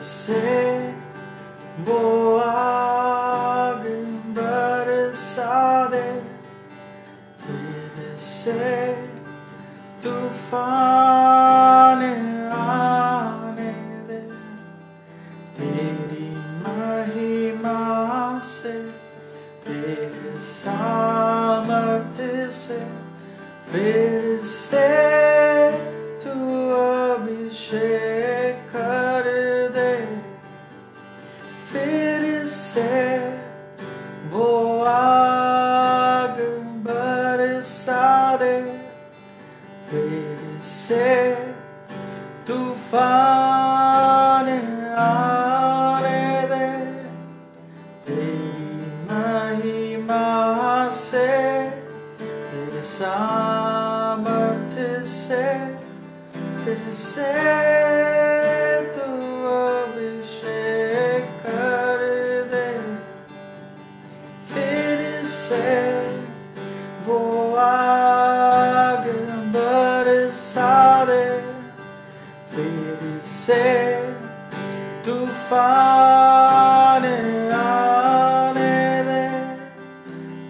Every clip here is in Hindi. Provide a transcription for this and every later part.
से वो आग बरसा दे, फिर से तूफान आने दे, तेरी महिमा से, तेरे सामर्थ्य से, फिर से तू अभिषेक कर दे, फिर से वो आग बरसा दे, फिर से तूफान आने दे, तेरी महिमा से, तेरे सामर्थ्य से, फिर से तू अभिषेक कर दे, फिर से वो आग बरसा दे, फिर से तूफान आने दे,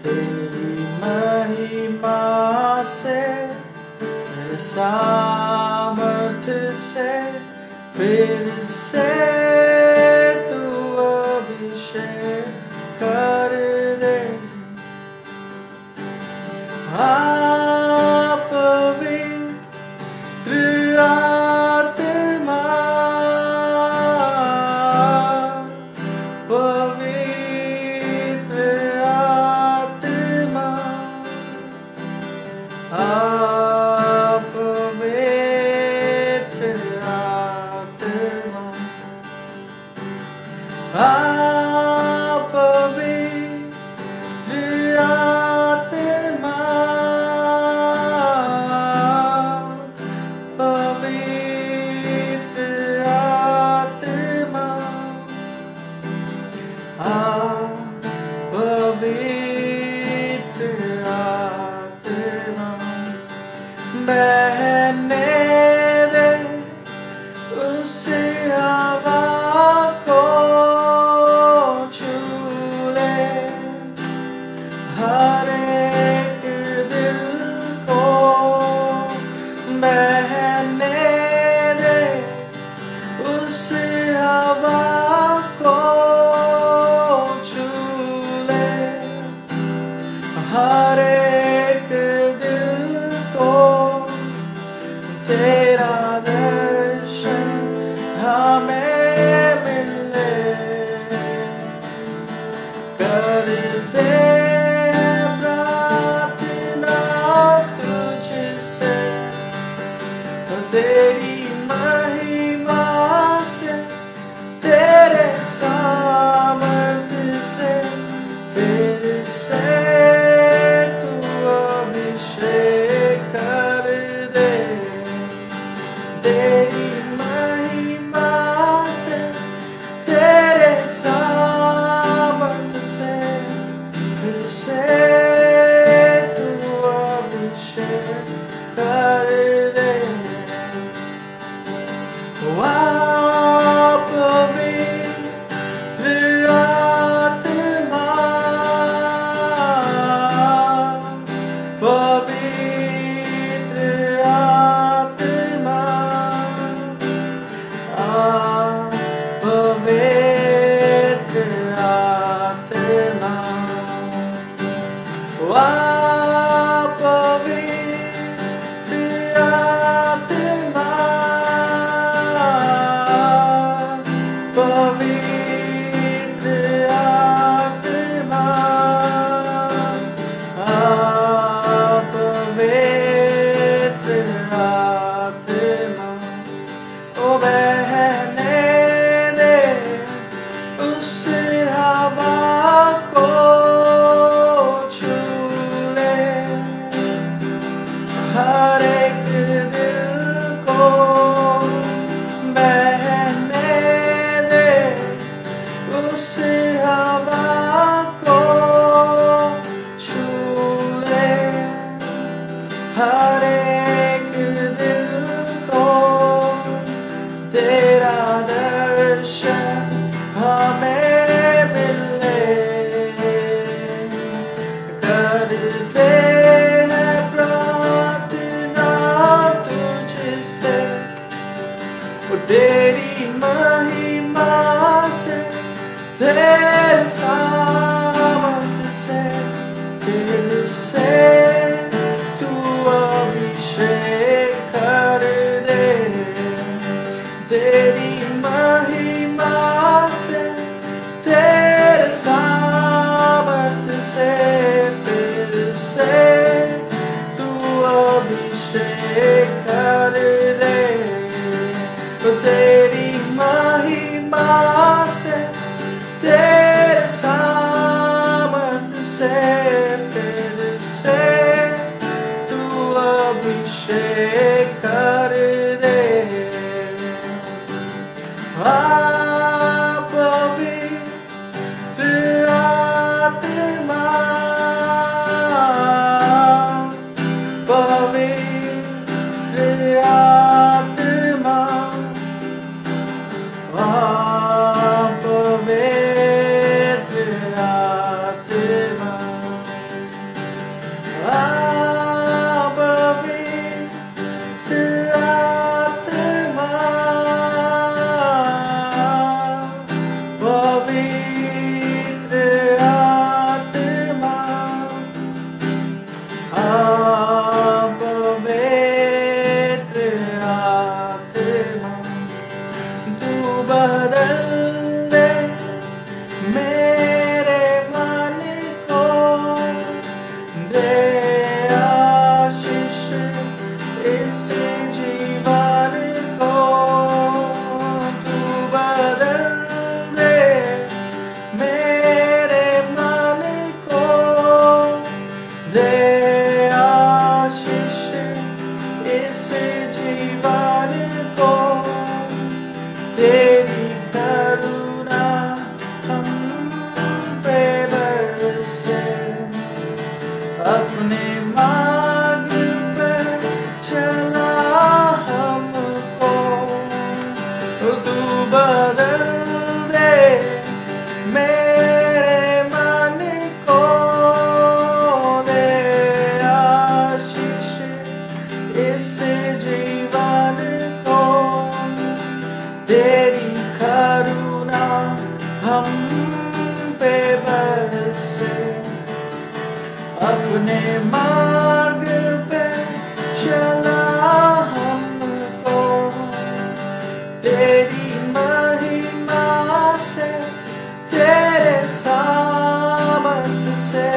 तेरी महिमा से, तेरे सामर्थ्य से, फिर से तू अभिषेक कर दे। आप पवित्र आत्मा, पवित्र आत्मा, आप पवित्र आत्मा, आप पवित्र आत्मा, पवित्र आत्मा, आप पवित्र आत्मा, बहने दे उस हवा को, छू ले हर एक दिल को, बहने दे उस हवा को, छू तेरे सामर्थ्य से फिर से तू अभिषेक कर दे। तेरी महिमा से तेरे सामर्थ्य से फिर से तू अभिषेक कर दे। तेरी महिमा से तेरे सामर्थ्य से फिर से तू अभिषेक कर दे। पवित्र आत्मा पवित्र आत्मा पवित्र आत्मा पवित्र आत्मा पवित्र आत्मा पवित्र आत्मा तू बदल दे मेरे मन को, दे आशीष इस जीवन को। तू बदल दे मेरे मन को, दे आशीष इस जीवन को। तेरी करुणा हम पे बरसे, अपने मार्ग पे चला हमको। तू बदल दे मेरे मन को, दे आशीष इस जीवन को। तेरी करुणा हम पे बरसे, अपने मार्ग पे चला हमको। तेरी महिमा से तेरे सामर्थ्य से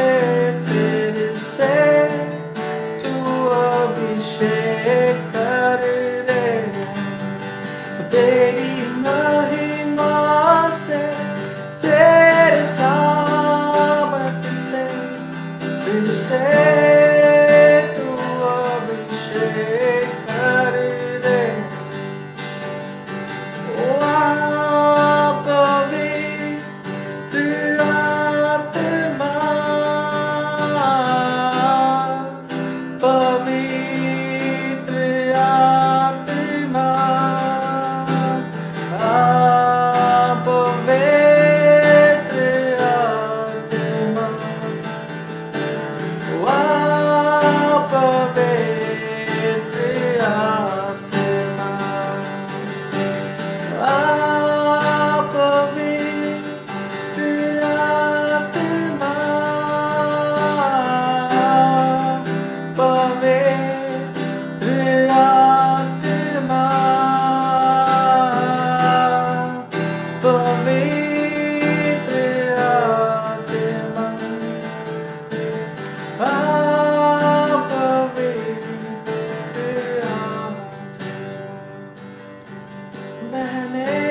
फिर से तू अभिषेक कर दे। तेरी महिमा से तेरे सामर्थ्य से फिर से तू अभिषेक कर दे। पवित्र आत्मा पवित्र आत्मा पवित्र आत्मा पवित्र आत्मा पवित्र आत्मा पवित्र आत्मा पवित्र आत्मा पवित्र बहने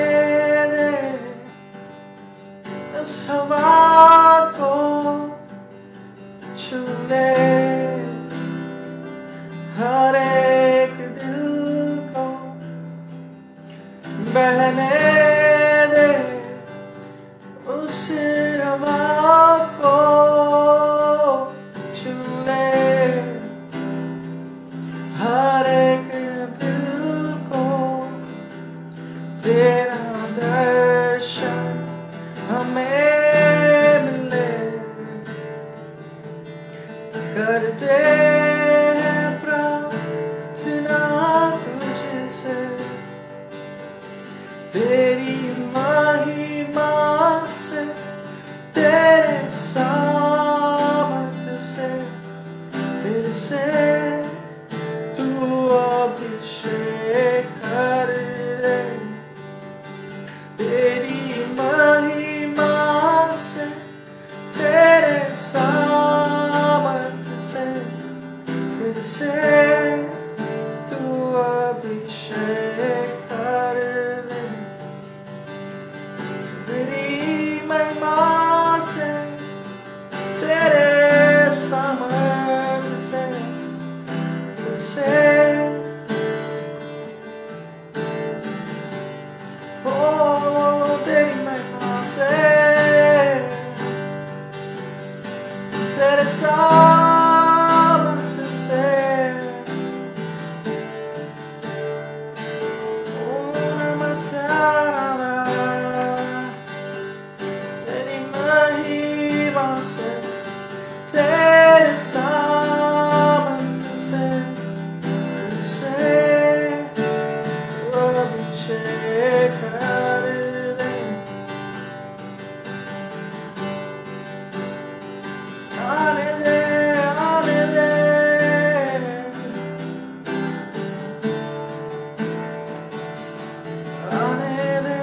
दे उस हवा को, छू ले हर एक दिल को। बहने दे उस हवा को, छू ले हर एक दिल को। तेरा दर्शन हमें मिले, करते हैं प्रार्थना तुझसे। तेरी महिमा से सामत से तेरी महिमा से तेरे सामत से अभिषेक कर दे आने दे आने दे आने दे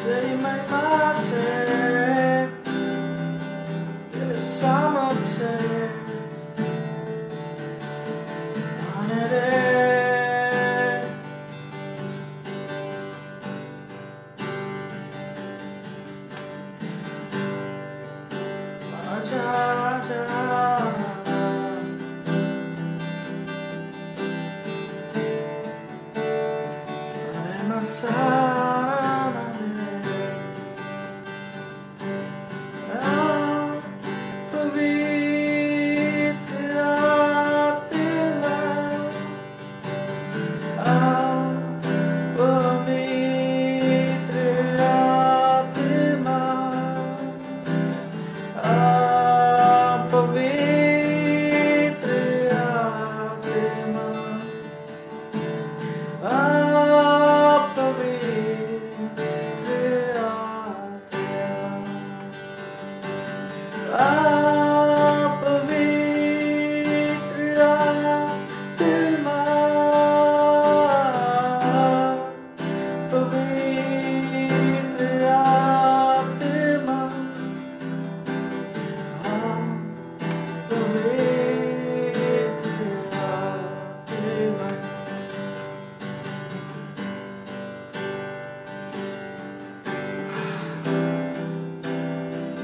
तेरी महिमा से तेरे सामत से आने दे आजा आजा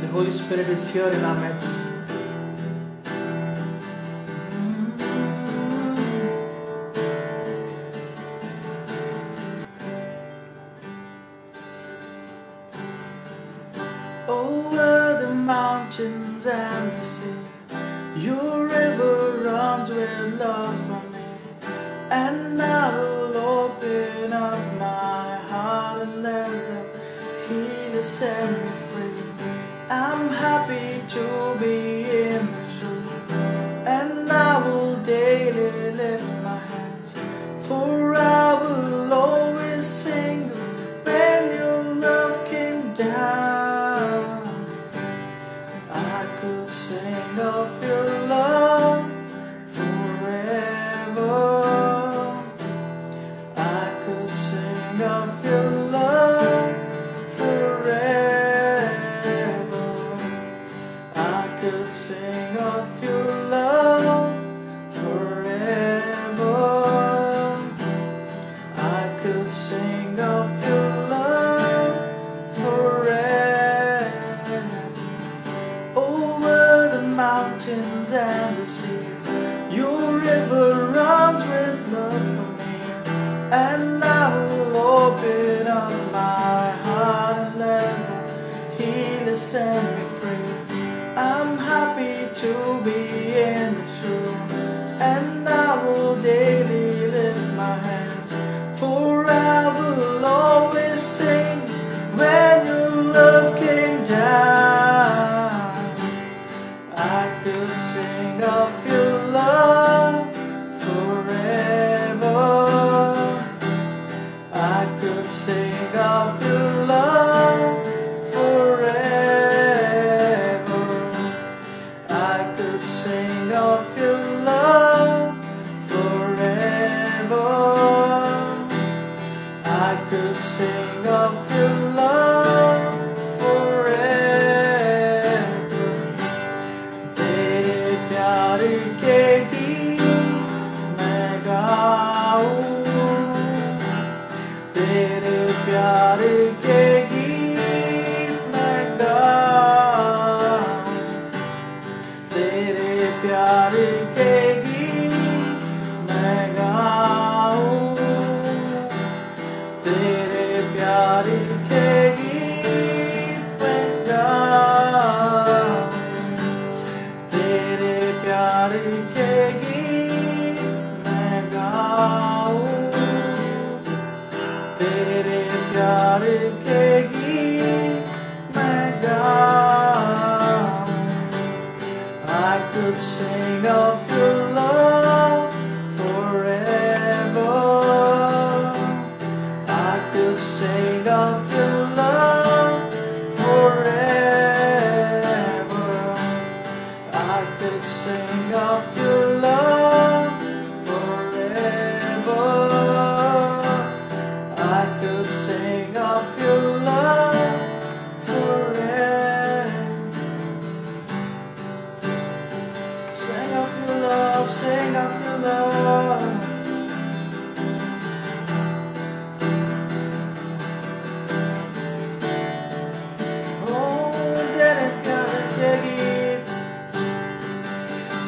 The Holy Spirit is here in our midst. Over the mountains and the sea, your river runs with love for me. And I will open up my heart and let them heal and set me free. I'm happy to be in the truth, and I will daily lift my hands, for I will always sing when your love came down. I could sing of your love forever. I could sing of your love forever. I could sing of your love forever. I could sing of your love forever. Over the mountains and the seas, your river runs with love for me. And I will open up my heart and let them heal and set me free. I'm happy to be in the truth, and I will daily lift my hands, for I will always sing when your love came down. I could sing of your love forever. I could sing of your love forever. I could sing of your love forever. I could sing of your love forever. तेरे प्यार के गीत मैं गाऊं, तेरे प्यार के गीत मैं गाऊं, तेरे प्यार के गीत मैं गाऊं, तेरे प्यार के गीत तेरे प्यार के गीत मैं गाऊं। I could sing of your love forever. I could sing of your love forever. I could sing of your love forever. I could sing of your love forever. Sing of your love, sing of your love.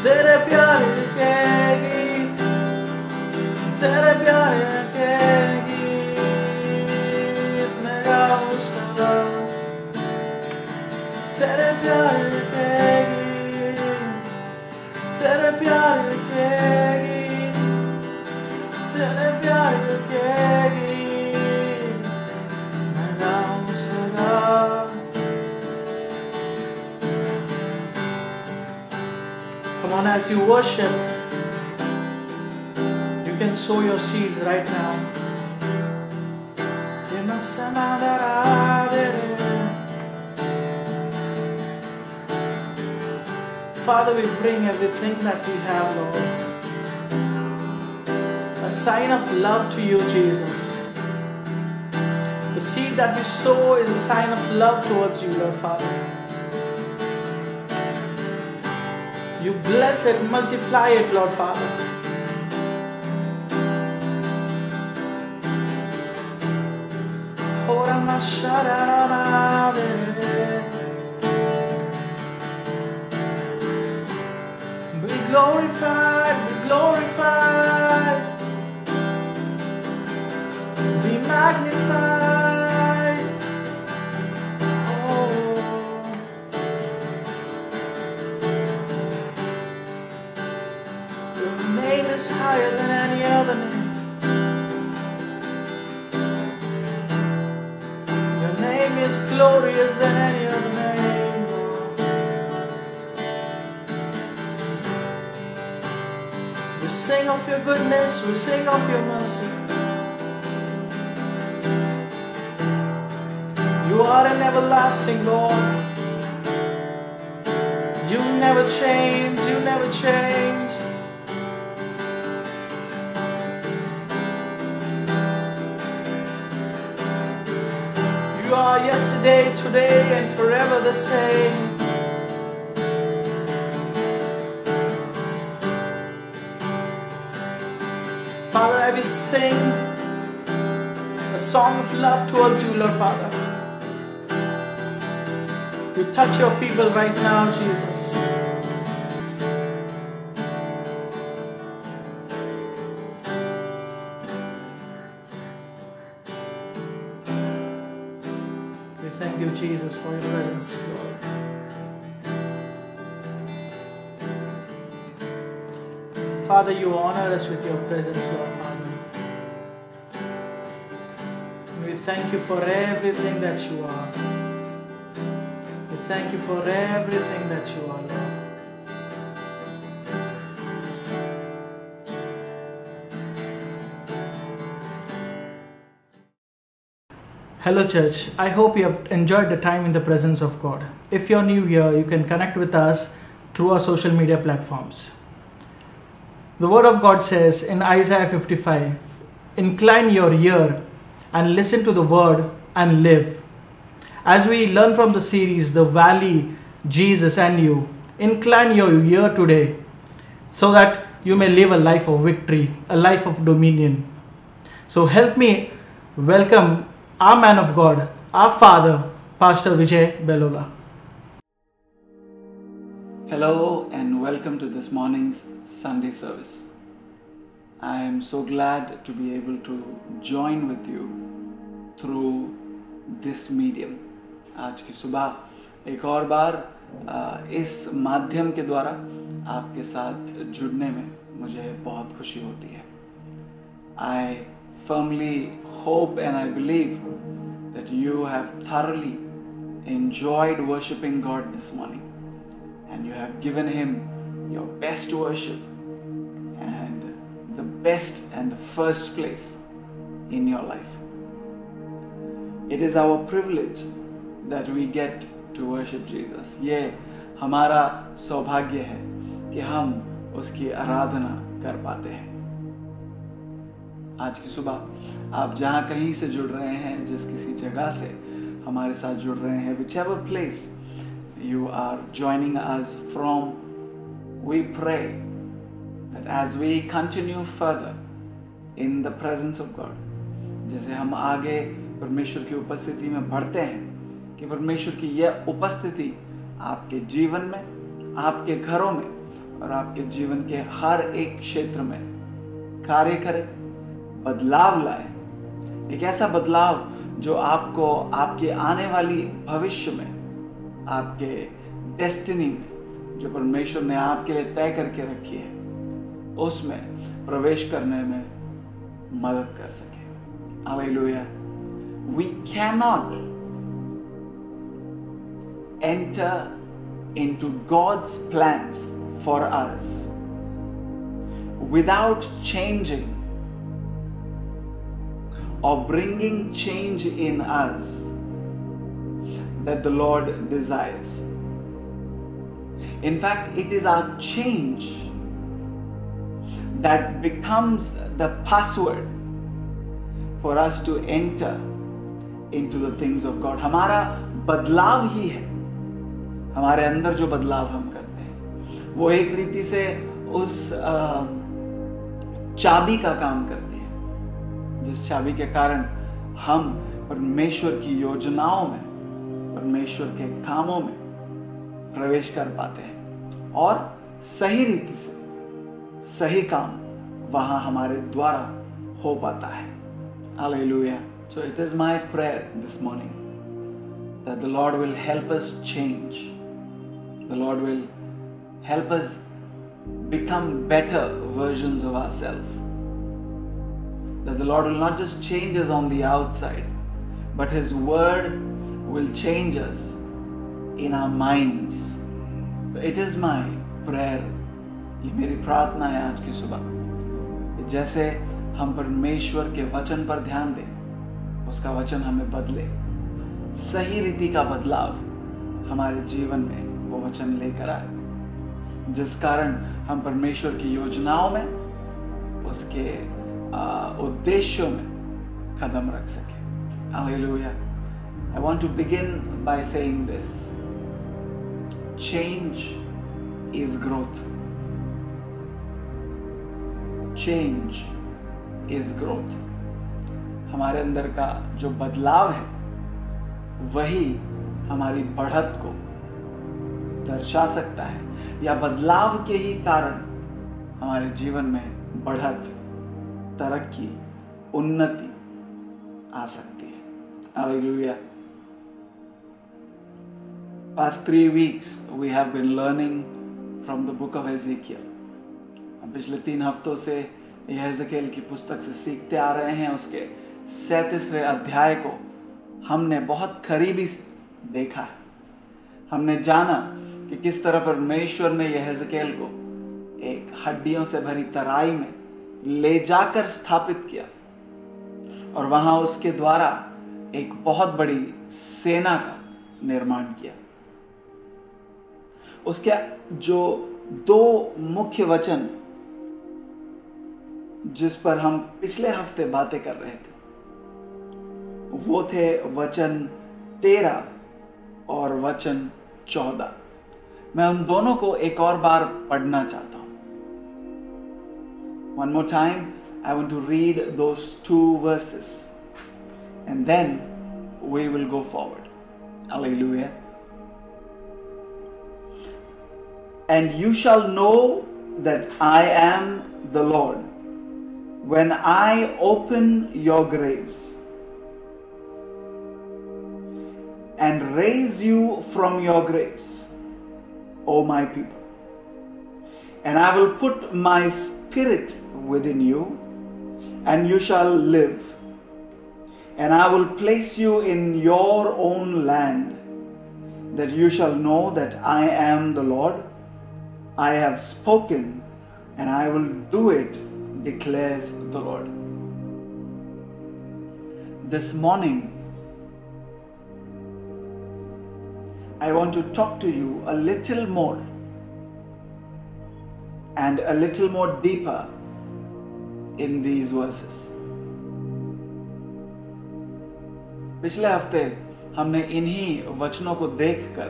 तेरे प्यार के गीत, तेरे प्यार के गीत मैं गाऊं सदा। तेरे प्यार के गीत, तेरे प्यार के गीत, तेरे प्यार के गीत मैं गाऊं सदा। Come on, as you worship, you can sow your seeds right now. Father, we bring everything that we have, Lord. A sign of love to you, Jesus. The seed that we sow is a sign of love towards you, Lord Father. You bless it, multiply it, Lord Father. Be glorified, be glorified, be magnified. Is higher than any other name. Your name is glorious than any other name, Lord. We sing of your goodness, we sing of your mercy. You are an everlasting God. You never change, you never change. You are yesterday, today, and forever the same. Father, I will sing a song of love towards you, Lord Father. You touch your people right now, Jesus. Thank you, Jesus, for your presence, Lord. Father, you honor us with your presence, Lord Father. We thank you for everything that you are. We thank you for everything that you are, Lord. Hello church, I hope you have enjoyed the time in the presence of God. If you're new here, you can connect with us through our social media platforms. The word of God says in Isaiah 55, incline your ear and listen to the word and live. As we learn from the series, The Valley, Jesus and You, incline your ear today so that you may live a life of victory, a life of dominion. So help me welcome our man of God, our father, Pastor Vijay Belola. Hello and welcome to this morning's Sunday service. I am so glad to be able to join with you through this medium. आज की सुबह एक और बार इस माध्यम के द्वारा आपके साथ जुड़ने में मुझे बहुत खुशी होती है. I firmly hope and I believe that you have thoroughly enjoyed worshiping God this morning, and you have given Him your best worship and the best and the first place in your life. It is our privilege that we get to worship Jesus. ये हमारा सौभाग्य है कि हम उसकी आराधना कर पाते हैं। आज की सुबह आप जहाँ कहीं से जुड़ रहे हैं, जिस किसी जगह से हमारे साथ जुड़ रहे हैं, whichever place you are joining us from, we pray that as we continue further in the presence of God, जैसे हम आगे परमेश्वर की उपस्थिति में बढ़ते हैं, कि परमेश्वर की यह उपस्थिति आपके जीवन में, आपके घरों में और आपके जीवन के हर एक क्षेत्र में कार्य करे, बदलाव लाए। एक ऐसा बदलाव जो आपको आपके आने वाली भविष्य में, आपके डेस्टिनी में, जो परमेश्वर ने आपके लिए तय करके रखी है, उसमें प्रवेश करने में मदद कर सके। Hallelujah. We cannot enter into God's plans for us without changing or bringing change in us that the Lord desires. In fact, it is our change that becomes the password for us to enter into the things of God. हमारा बदलाव ही है, हमारे अंदर जो बदलाव हम करते हैं वो एक रीति से उस चाबी का काम करती है, जिस चाबी के कारण हम परमेश्वर की योजनाओं में, परमेश्वर के कामों में प्रवेश कर पाते हैं और सही रीति से सही काम वहां हमारे द्वारा हो पाता है। Hallelujah. So it is my prayer this morning that the Lord will help us change. The Lord will help us become better versions of ourselves. That the Lord will not just change us on the outside, but His Word will change us in our minds. It is my prayer, ये मेरी प्रार्थना है आज की सुबह, कि जैसे हम परमेश्वर के वचन पर ध्यान दें, उसका वचन हमें बदले, सही रीति का बदलाव हमारे जीवन में वो वचन लेकर आए, जिस कारण हम परमेश्वर की योजनाओं में, उसके उद्देश्यों में कदम रख सके। Hallelujah. I want to begin by saying this. Change is growth. Change is growth. हमारे अंदर का जो बदलाव है वही हमारी बढ़त को दर्शा सकता है, या बदलाव के ही कारण हमारे जीवन में बढ़त, तरक्की, उन्नति आ सकती है। Hallelujah. Past 3 weeks we have been learning from the book of Ezekiel. हम पिछले 3 हफ्तों से यहेजकेल की पुस्तक से सीखते आ रहे हैं। उसके 37वें अध्याय को हमने बहुत करीबी से देखा है। हमने जाना कि किस तरह परमेश्वर ने यहेजकेल को एक हड्डियों से भरी तराई में ले जाकर स्थापित किया और वहां उसके द्वारा एक बहुत बड़ी सेना का निर्माण किया। उसके जो 2 मुख्य वचन जिस पर हम पिछले हफ्ते बातें कर रहे थे, वो थे वचन 13 और वचन 14। मैं उन दोनों को एक और बार पढ़ना चाहता हूं। One more time, I want to read those 2 verses and then we will go forward. Hallelujah. And you shall know that I am the Lord when I open your graves and raise you from your graves, O my people. And I will put my spirit within you and you shall live. And I will place you in your own land, that you shall know that I am the Lord. I have spoken, and I will do it, declares the Lord. This morning, I want to talk to you a little more and a little more deeper in these verses. पिछले हफ्ते हमने इन्हीं वचनों को देखकर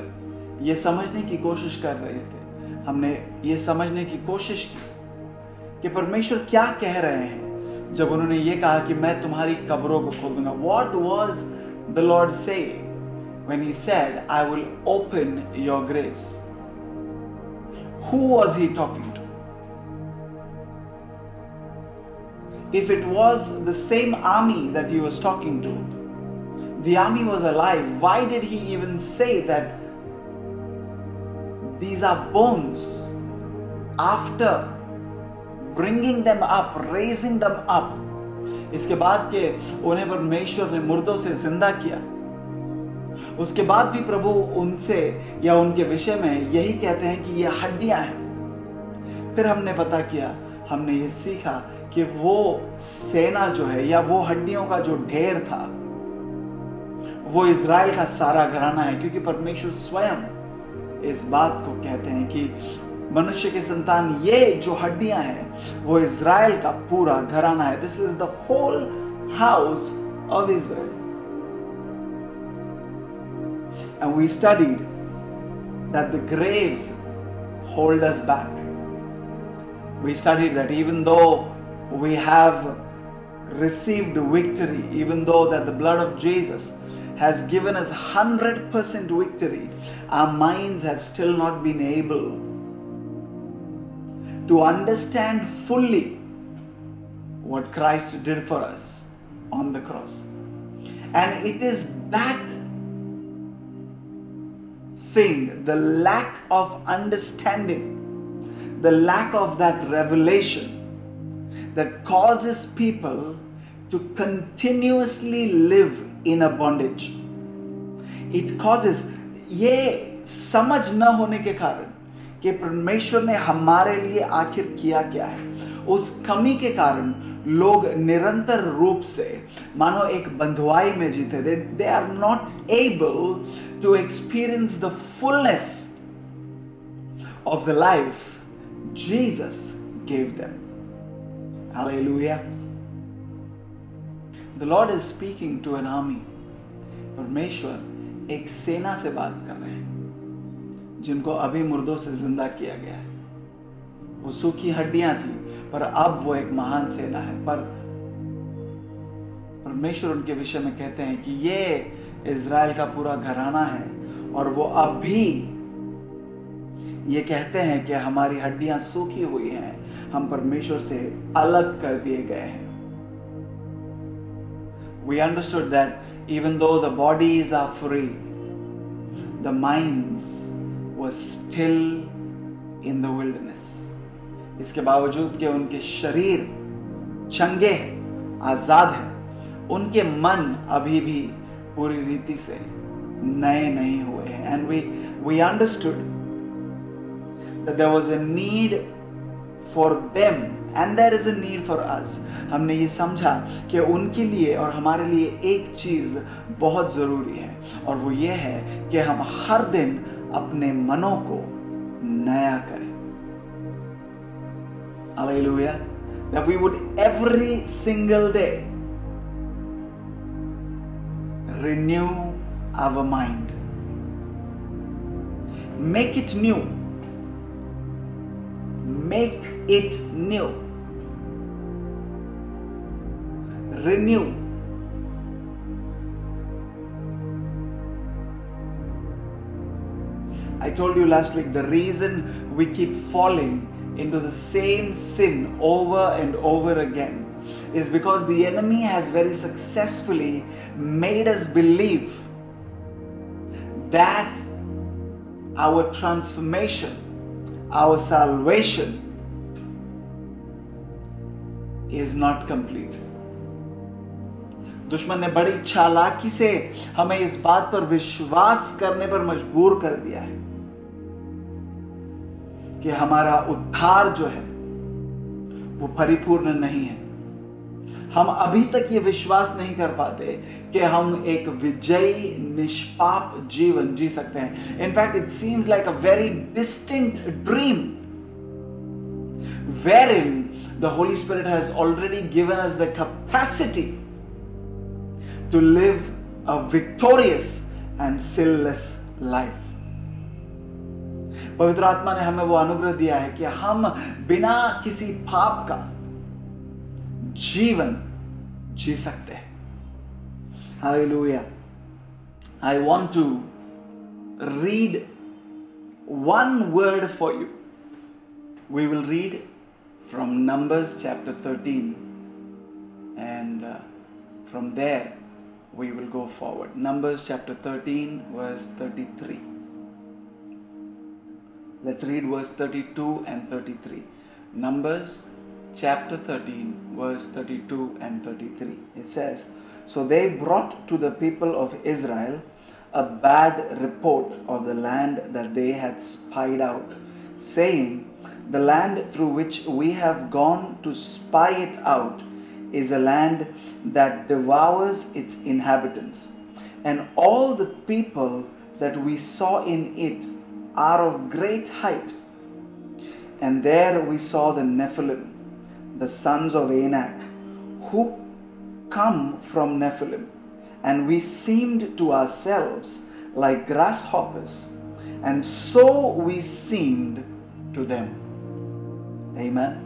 ये समझने की कोशिश कर रहे थे। हमने ये समझने की कोशिश की कि परमेश्वर क्या कह रहे हैं जब उन्होंने ये कहा कि मैं तुम्हारी कब्रों को खोल दूंगा। What was the Lord saying when he said, I will open your graves? Who was he talking to? If it was the same army that he was talking to, the army was alive, why did he even say that these are bones? After bringing them up, raising them up, इसके बाद के उन्हें परमेश्वर ने मुर्दों से जिंदा किया, उसके बाद भी प्रभु उनसे या उनके विषय में यही कहते हैं कि ये हड्डियां हैं। फिर हमने पता किया, हमने ये सीखा कि वो सेना जो है या वो हड्डियों का जो ढेर था वो इज़राइल का सारा घराना है, क्योंकि परमेश्वर स्वयं इस बात को कहते हैं कि मनुष्य के संतान, ये जो हड्डियां हैं वो इज़राइल का पूरा घराना है। This is the whole house of Israel. And we studied that the graves hold us back. We studied that even though we have received victory, even though that the blood of Jesus has given us 100% victory, our minds have still not been able to understand fully what Christ did for us on the cross. And it is that thing, the lack of understanding, the lack of that revelation, that causes people to continuously live in a bondage. It causes, ये समझ न होने के कारण कि परमेश्वर ने हमारे लिए आखिर किया क्या है, उस कमी के कारण लोग निरंतर रूप से मानो एक बंधुआई में जीते। They are not able to experience the fullness of the life Jesus gave them. Hallelujah. The Lord is speaking to an army. परमेश्वर एक सेना से बात कर रहे हैं जिनको अभी मुर्दों से जिंदा किया गया है। वो सूखी हड्डियां थी, पर अब वो एक महान सेना है। पर परमेश्वर उनके विषय में कहते हैं कि ये इज़राइल का पूरा घराना है, और वो अब भी ये कहते हैं कि हमारी हड्डियां सूखी हुई हैं, हम परमेश्वर से अलग कर दिए गए हैं। We understood that even though the bodies are free, the minds were still in the wilderness. इसके बावजूद कि उनके शरीर चंगे हैं, आजाद हैं, उनके मन अभी भी पूरी रीति से नए नहीं हुए हैं। And we understood that there was a need for them and there is a need for us. हमने ये समझा कि उनके लिए और हमारे लिए एक चीज बहुत जरूरी है, और वो ये है कि हम हर दिन अपने मनों को नया करें। Hallelujah. That we would every single day renew our mind. Make it new. Make it new. Renew. I told you last week the reason we keep falling into the same sin over and over again is because the enemy has very successfully made us believe that our transformation, our salvation is not complete. दुश्मन ने बड़ी चालाकी से हमें इस बात पर विश्वास करने पर मजबूर कर दिया है कि हमारा उद्धार जो है वो परिपूर्ण नहीं है। हम अभी तक ये विश्वास नहीं कर पाते कि हम एक विजयी निष्पाप जीवन जी सकते हैं। In fact it seems like a very distinct dream wherein the Holy Spirit has already given us the capacity to live a victorious and sinless life. पवित्र आत्मा ने हमें वो अनुग्रह दिया है कि हम बिना किसी पाप का जीवन जी सकते हैं। Hallelujah. I want to read one word for you. We will read from Numbers chapter 13, and from there we will go forward. Numbers chapter 13 verse 33. Let's read verse 32 and 33. Numbers chapter 13 verse 32 and 33. It says, "So they brought to the people of Israel a bad report of the land that they had spied out, saying, the land through which we have gone to spy it out is a land that devours its inhabitants, and all the people that we saw in it are of great height. And there we saw the Nephilim, the sons of Anak, who come from Nephilim, and we seemed to ourselves like grasshoppers, and so we seemed to them." Amen.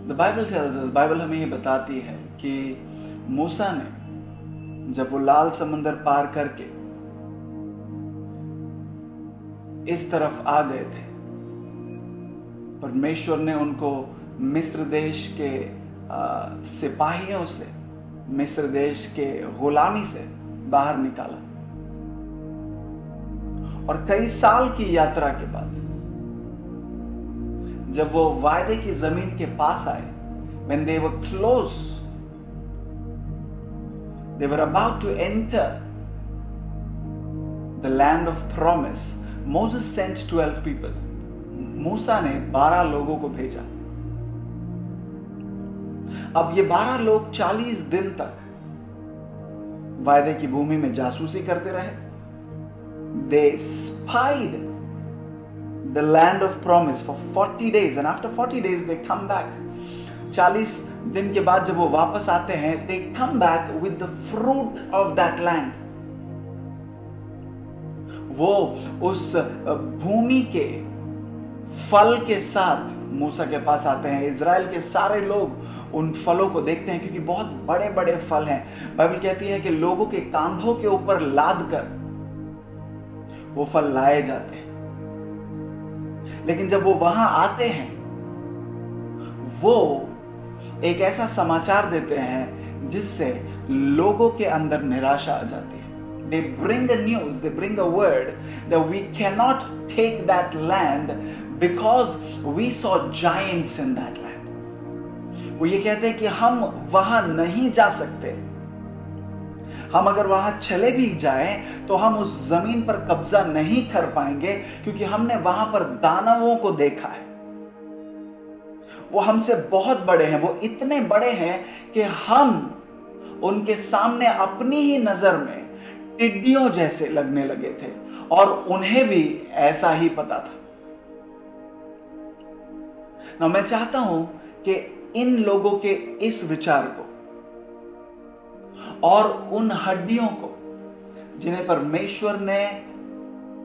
The Bible tells us, Bible हमें ये बताती है कि मूसा ने जब वो लाल समंदर पार करके इस तरफ आ गए थे, परमेश्वर ने उनको मिस्र देश के सिपाहियों से, मिस्र देश के गुलामी से बाहर निकाला, और कई साल की यात्रा के बाद जब वो वायदे की जमीन के पास आए, when they were close, they were about to enter the land of promise, Moses sent 12 people. मूसा ने 12 लोगों को भेजा। अब ये 12 लोग 40 दिन तक वायदे की भूमि में जासूसी करते रहे। They spied the land of promise for 40 days, and after 40 days they come back. 40 दिन के बाद जब वो वापस आते हैं, they come back with the fruit of that land. वो उस भूमि के फल के साथ मूसा के पास आते हैं। इजराइल के सारे लोग उन फलों को देखते हैं क्योंकि बहुत बड़े बड़े फल हैं। बाइबल कहती है कि लोगों के कांधों के ऊपर लाद कर वो फल लाए जाते हैं। लेकिन जब वो वहां आते हैं, वो एक ऐसा समाचार देते हैं जिससे लोगों के अंदर निराशा आ जाती है। They bring a news, they bring a word that we cannot take that land because we saw giants in that land. वो ये कहते हैं कि हम वहां नहीं जा सकते। हम अगर वहां चले भी जाएं तो हम उस जमीन पर कब्जा नहीं कर पाएंगे क्योंकि हमने वहां पर दानवों को देखा है। वो हमसे बहुत बड़े हैं, वो इतने बड़े हैं कि हम उनके सामने अपनी ही नजर में टिड्डियों जैसे लगने लगे थे, और उन्हें भी ऐसा ही पता था। ना मैं चाहता हूं कि इन लोगों के इस विचार को और उन हड्डियों को जिन्हें परमेश्वर ने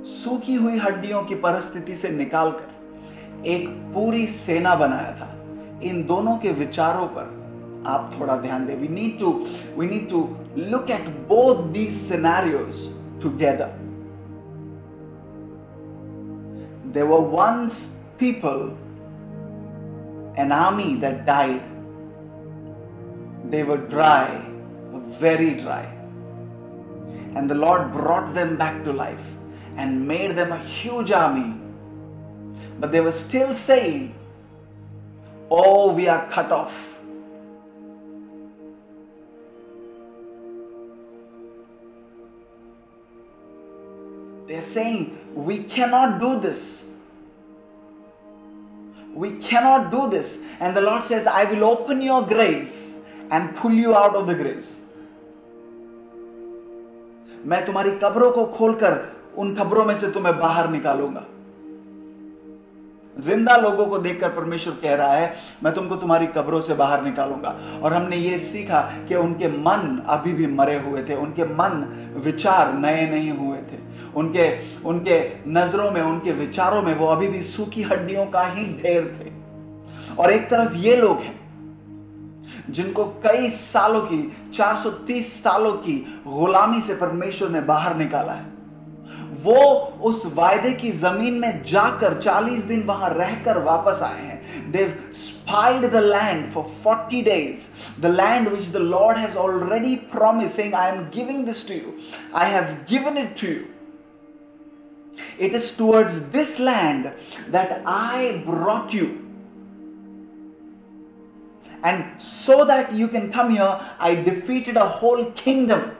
सूखी हुई हड्डियों की परिस्थिति से निकालकर एक पूरी सेना बनाया था, इन दोनों के विचारों पर आप थोड़ा ध्यान दें। We need to look at both these scenarios together. There were once people, an army that died. They were dry, very dry. And the Lord brought them back to life and made them a huge army. But they were still saying Oh, we are cut off. They're saying, we cannot do this. We cannot do this. And the Lord says, I will open your graves and pull you out of the graves. मैं तुम्हारी कब्रों को खोलकर उन कब्रों में से तुम्हें बाहर निकालूंगा. जिंदा लोगों को देखकर परमेश्वर कह रहा है, मैं तुमको तुम्हारी कब्रों से बाहर निकालूंगा. और हमने ये सीखा कि उनके मन अभी भी मरे हुए थे. उनके मन विचार नए नहीं हुए थे. उनके नजरों में, उनके विचारों में वो अभी भी सूखी हड्डियों का ही ढेर थे. और एक तरफ ये लोग हैं जिनको कई सालों की, 430 सालों की गुलामी से परमेश्वर ने बाहर निकाला है. वो उस वायदे की जमीन में जाकर 40 दिन वहां रहकर वापस आए हैं. They've spied the land for 40 days, the land which the Lord has already promised, saying, I am giving this to you. I have given it to you. It is towards this land that I brought you. And so that you can come here, I defeated a whole kingdom.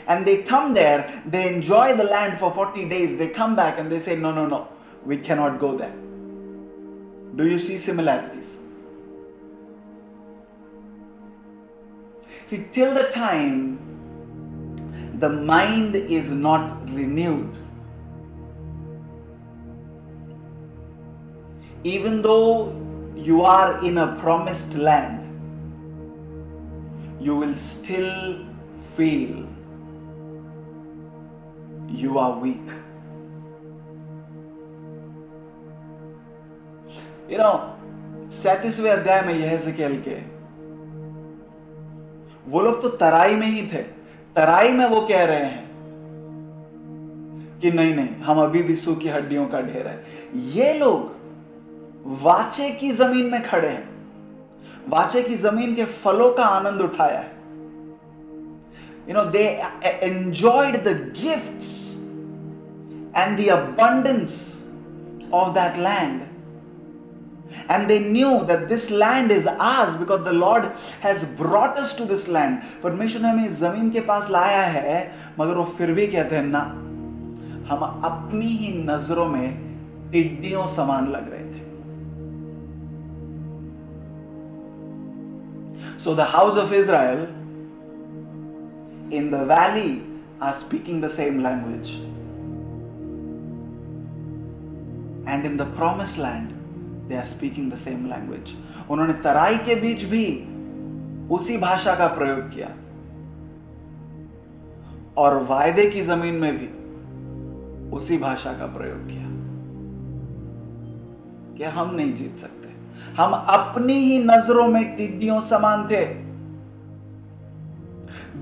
And they come there, they enjoy the land for 40 days, they come back and they say, no, we cannot go there. Do you see similarities? See, till the time the mind is not renewed, even though you are in a promised land, you will still feel you are weak. You know, 37वें अध्याय में यहेजकेल के वो लोग तो तराई में ही थे. तराई में वो कह रहे हैं कि नहीं, हम अभी भी सूखी हड्डियों का ढेर है. ये लोग वाचे की जमीन में खड़े हैं. वाचे की जमीन के फलों का आनंद उठाया है. You know, they enjoyed the gifts and the abundance of that land. And they knew that this land is ours because the Lord has brought us to this land. परमेश्वर ने हमें इस जमीन के पास लाया है, मगर वो फिर भी कहते हैं ना, हम अपनी ही नजरों में टिड्डियों समान लग रहे थे. So the house of Israel in the valley are speaking the same language. And in the promised land, they are speaking the same language. उन्होंने तराई के बीच भी उसी भाषा का प्रयोग किया और वायदे की जमीन में भी उसी भाषा का प्रयोग किया. क्या हम नहीं जीत सकते? हम अपनी ही नजरों में टिड्डियों समान थे.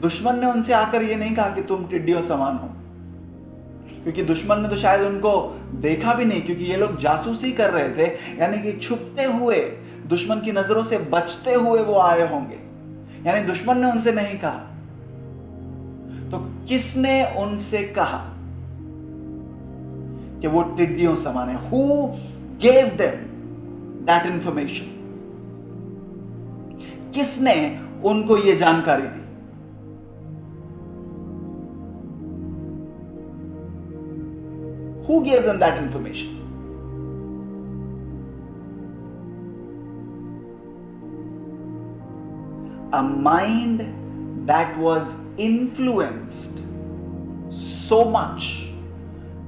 दुश्मन ने उनसे आकर यह नहीं कहा कि तुम टिड्डियों समान हो, क्योंकि दुश्मन ने तो शायद उनको देखा भी नहीं, क्योंकि ये लोग जासूसी कर रहे थे, यानी कि छुपते हुए, दुश्मन की नजरों से बचते हुए वो आए होंगे. यानी दुश्मन ने उनसे नहीं कहा, तो किसने उनसे कहा कि वो टिड्डियों समान है? Who gave them that information? किसने उनको ये जानकारी दी? Who gave them that information? A mind that was influenced so much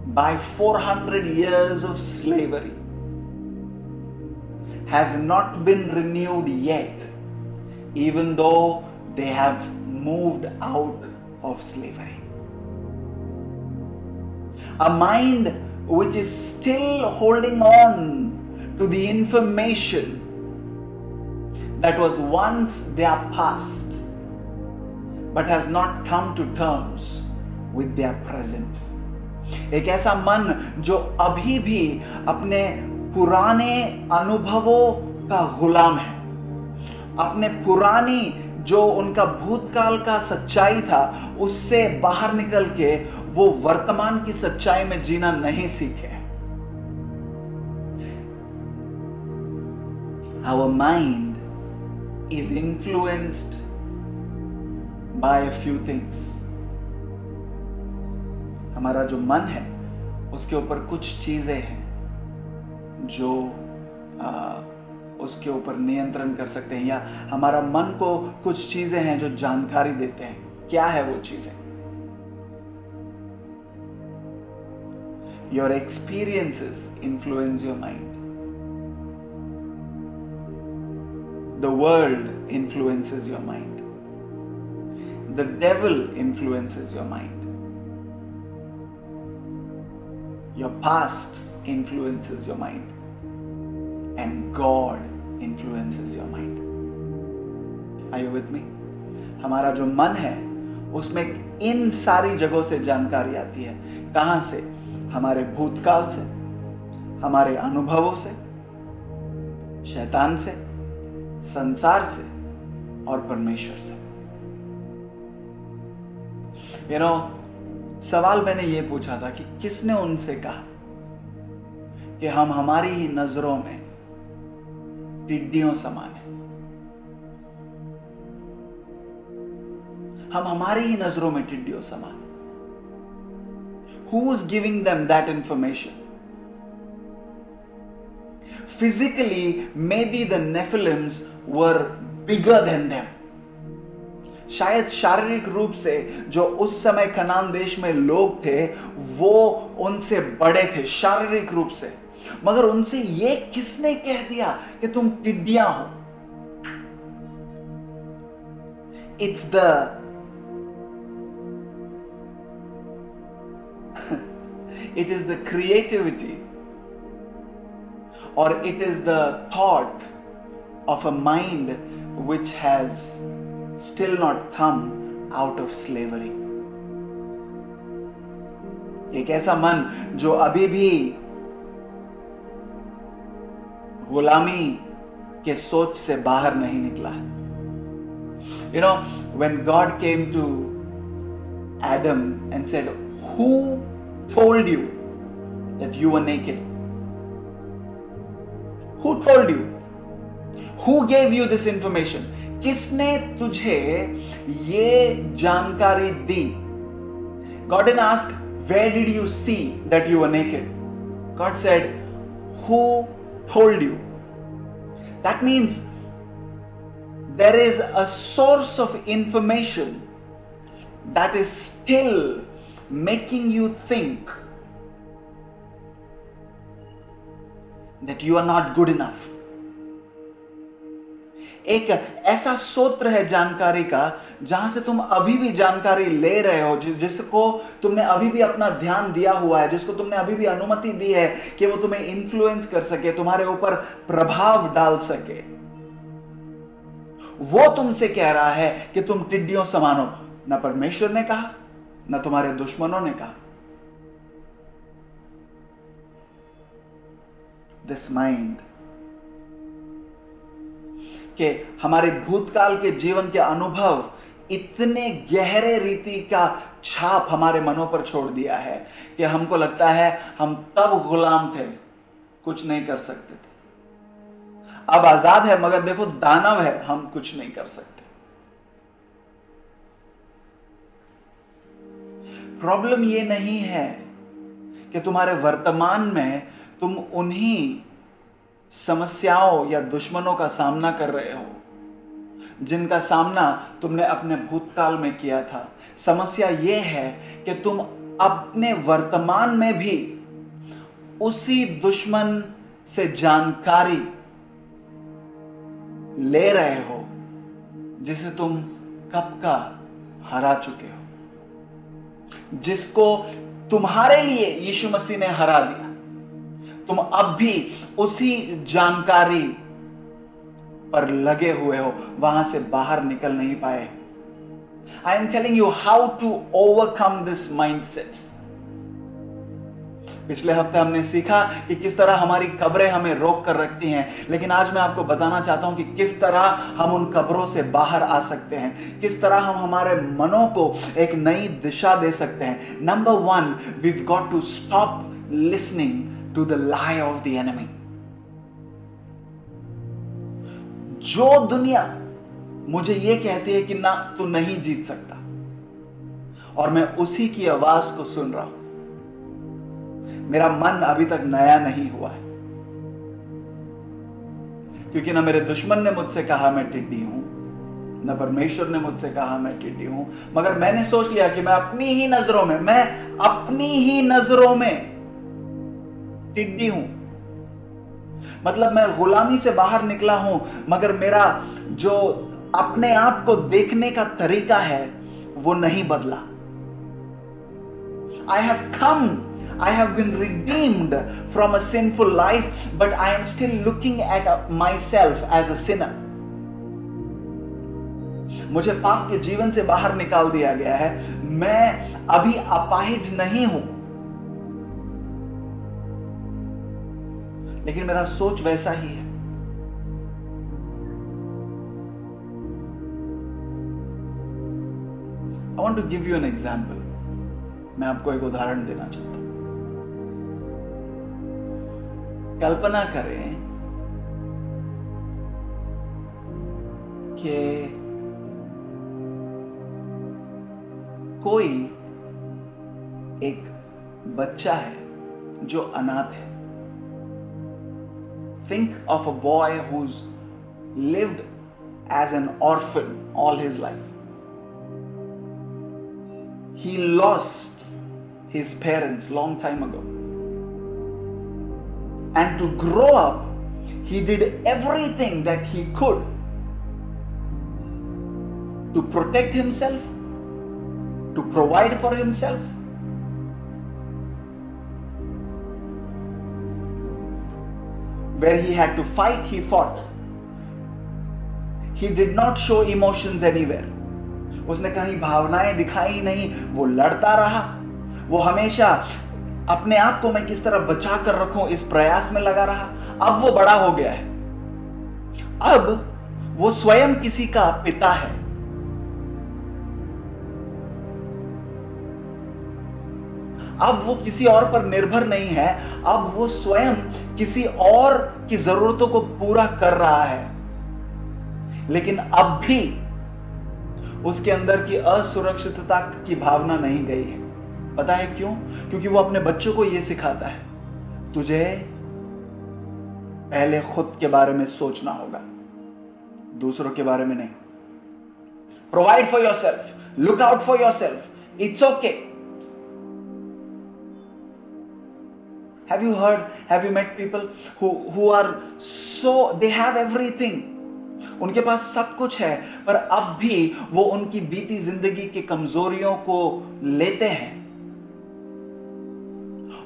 by 400 years of slavery has not been renewed yet, even though they have moved out of slavery. A mind which is still holding on to the information that was once their past, but has not come to terms with their present. एक ऐसा मन जो अभी भी अपने पुराने अनुभवों का गुलाम है, अपने पुरानी जो उनका भूतकाल का सच्चाई था उससे बाहर निकल के वो वर्तमान की सच्चाई में जीना नहीं सीखे. our mind is influenced by a few things. हमारा जो मन है उसके ऊपर कुछ चीजें हैं जो उसके ऊपर नियंत्रण कर सकते हैं, या हमारा मन को कुछ चीजें हैं जो जानकारी देते हैं. क्या है वो चीजें? Your experiences influence your mind. The world influences your mind. The devil influences your mind. Your past influences your mind. And God influences your mind. Are you with me? हमारा जो मन है उसमें इन सारी जगहों से जानकारी आती है. कहां से? हमारे भूतकाल से, हमारे अनुभवों से, शैतान से, संसार से और परमेश्वर से. सवाल मैंने ये पूछा था कि किसने उनसे कहा कि हम हमारी ही नजरों में टिड्डियों समान हैं? हम हमारी ही नजरों में टिड्डियों समान हैं. Who is giving them that information? Physically, maybe the Nephilims were bigger than them. शायद शारीरिक रूप से जो उस समय कनान देश में लोग थे वो उनसे बड़े थे शारीरिक रूप से, मगर उनसे ये किसने कह दिया कि तुम टिड्डियां हो? It is the creativity, or it is the thought of a mind which has still not come out of slavery. एक ऐसा मन जो अभी भी गुलामी के सोच से बाहर नहीं निकला है. When God came to Adam and said, "Who told you that you were naked? Who told you? Who gave you this information?" किसने तुझे ये जानकारी दी? God didn't ask, "Where did you see that you were naked?" God said, "Who told you?" That means there is a source of information that is still making you think that you are not good enough. एक ऐसा सूत्र है जानकारी का जहां से तुम अभी भी जानकारी ले रहे हो, जिसको तुमने अभी भी अपना ध्यान दिया हुआ है, जिसको तुमने अभी भी अनुमति दी है कि वो तुम्हें इन्फ्लुएंस कर सके, तुम्हारे ऊपर प्रभाव डाल सके. वो तुमसे कह रहा है कि तुम टिड्डियों समान हो. ना परमेश्वर ने कहा, ना तुम्हारे दुश्मनों ने कहा. दिस माइंड कि हमारे भूतकाल के जीवन के अनुभव इतने गहरे रीति का छाप हमारे मनों पर छोड़ दिया है कि हमको लगता है हम तब गुलाम थे, कुछ नहीं कर सकते थे. अब आजाद है मगर देखो दानव है, हम कुछ नहीं कर सकते. प्रॉब्लम ये नहीं है कि तुम्हारे वर्तमान में तुम उन्हीं समस्याओं या दुश्मनों का सामना कर रहे हो जिनका सामना तुमने अपने भूतकाल में किया था. समस्या यह है कि तुम अपने वर्तमान में भी उसी दुश्मन से जानकारी ले रहे हो जिसे तुम कब का हरा चुके हो, जिसको तुम्हारे लिए यीशु मसीह ने हरा दिया. तुम अब भी उसी जानकारी पर लगे हुए हो, वहां से बाहर निकल नहीं पाए. I am telling you how to overcome this mindset. पिछले हफ्ते हमने सीखा कि किस तरह हमारी कब्रें हमें रोक कर रखती हैं, लेकिन आज मैं आपको बताना चाहता हूं कि किस तरह हम उन कब्रों से बाहर आ सकते हैं, किस तरह हम हमारे मनों को एक नई दिशा दे सकते हैं. Number 1, we've got to stop listening to the lie of the enemy. जो दुनिया मुझे ये कहती है कि ना तू नहीं जीत सकता, और मैं उसी की आवाज को सुन रहा हूं। मेरा मन अभी तक नया नहीं हुआ है, क्योंकि ना मेरे दुश्मन ने मुझसे कहा मैं टिड्डी हूं, ना परमेश्वर ने मुझसे कहा मैं टिड्डी हूं, मगर मैंने सोच लिया कि मैं अपनी ही नजरों में टिड्डी हूं। मतलब मैं गुलामी से बाहर निकला हूं, मगर मेरा जो अपने आप को देखने का तरीका है वो नहीं बदला। I have been redeemed from a sinful life, but I am still looking at myself as a sinner. मुझे पाप के जीवन से बाहर निकाल दिया गया है। मैं अभी अपाहिज नहीं हूं, लेकिन मेरा सोच वैसा ही है। I want to give you an example. मैं आपको एक उदाहरण देना चाहता हूं। कल्पना करें कि कोई एक बच्चा है जो अनाथ है। Think of a boy who's lived as an orphan all his life. He lost his parents long time ago. And to grow up, he did everything that he could to protect himself, to provide for himself. Where he had to fight, he fought. He did not show emotions anywhere. उसने कहीं भावनाएं दिखाई नहीं, वो लड़ता रहा। वो हमेशा अपने आप को मैं किस तरह बचा कर रखूं इस प्रयास में लगा रहा। अब वो बड़ा हो गया है, अब वो स्वयं किसी का पिता है। अब वो किसी और पर निर्भर नहीं है, अब वो स्वयं किसी और की जरूरतों को पूरा कर रहा है। लेकिन अब भी उसके अंदर की असुरक्षितता की भावना नहीं गई है। पता है क्यों? क्योंकि वो अपने बच्चों को यह सिखाता है, तुझे पहले खुद के बारे में सोचना होगा, दूसरों के बारे में नहीं। Provide for yourself, look out for yourself, it's okay. Have you met people who are so, they have everything, उनके पास सब कुछ है, पर अब भी वो उनकी बीती जिंदगी की कमजोरियों को लेते हैं,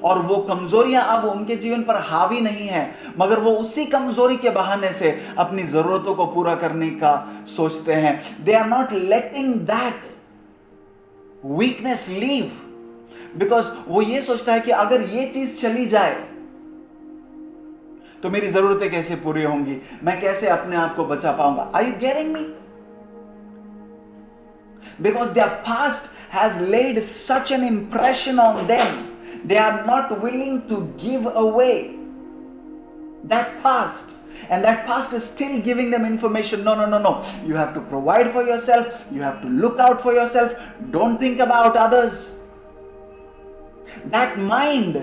और वो कमजोरियां अब उनके जीवन पर हावी नहीं है, मगर वो उसी कमजोरी के बहाने से अपनी जरूरतों को पूरा करने का सोचते हैं। They are not letting that weakness leave, because वो ये सोचता है कि अगर ये चीज चली जाए तो मेरी जरूरतें कैसे पूरी होंगी, मैं कैसे अपने आप को बचा पाऊंगा। Are you getting me? Because their past has laid such an impression on them, they are not willing to give away that past, and that past is still giving them information. No, you have to provide for yourself, you have to look out for yourself, don't think about others. That mind,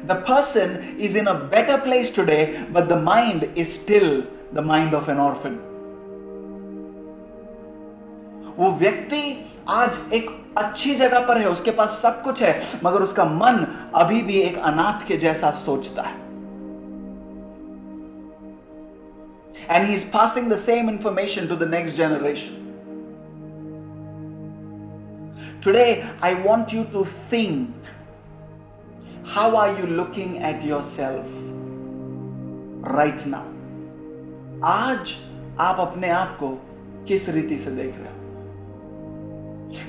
the person is in a better place today, but the mind is still the mind of an orphan. वो व्यक्ति आज एक अच्छी जगह पर है, उसके पास सब कुछ है, मगर उसका मन अभी भी एक अनाथ के जैसा सोचता है। And he is passing the same information to the next generation. Today, I want you to think, how are you looking at yourself right now? आज आप अपने आप को किस रीति से देख रहे हो?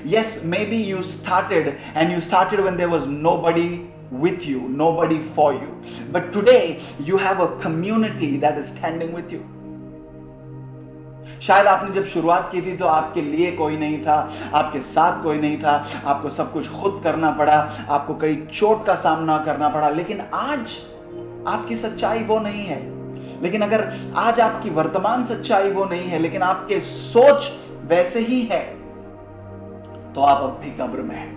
Yes, maybe you started when there was nobody with you, nobody for you. But today, you have a community that is standing with you. शायद आपने जब शुरुआत की थी तो आपके लिए कोई नहीं था, आपके साथ कोई नहीं था, आपको सब कुछ खुद करना पड़ा, आपको कई चोट का सामना करना पड़ा। लेकिन आज आपकी सच्चाई वो नहीं है। लेकिन अगर आज आपकी वर्तमान सच्चाई वो नहीं है, लेकिन आपके सोच वैसे ही है, तो आप अब भी कब्र में हैं।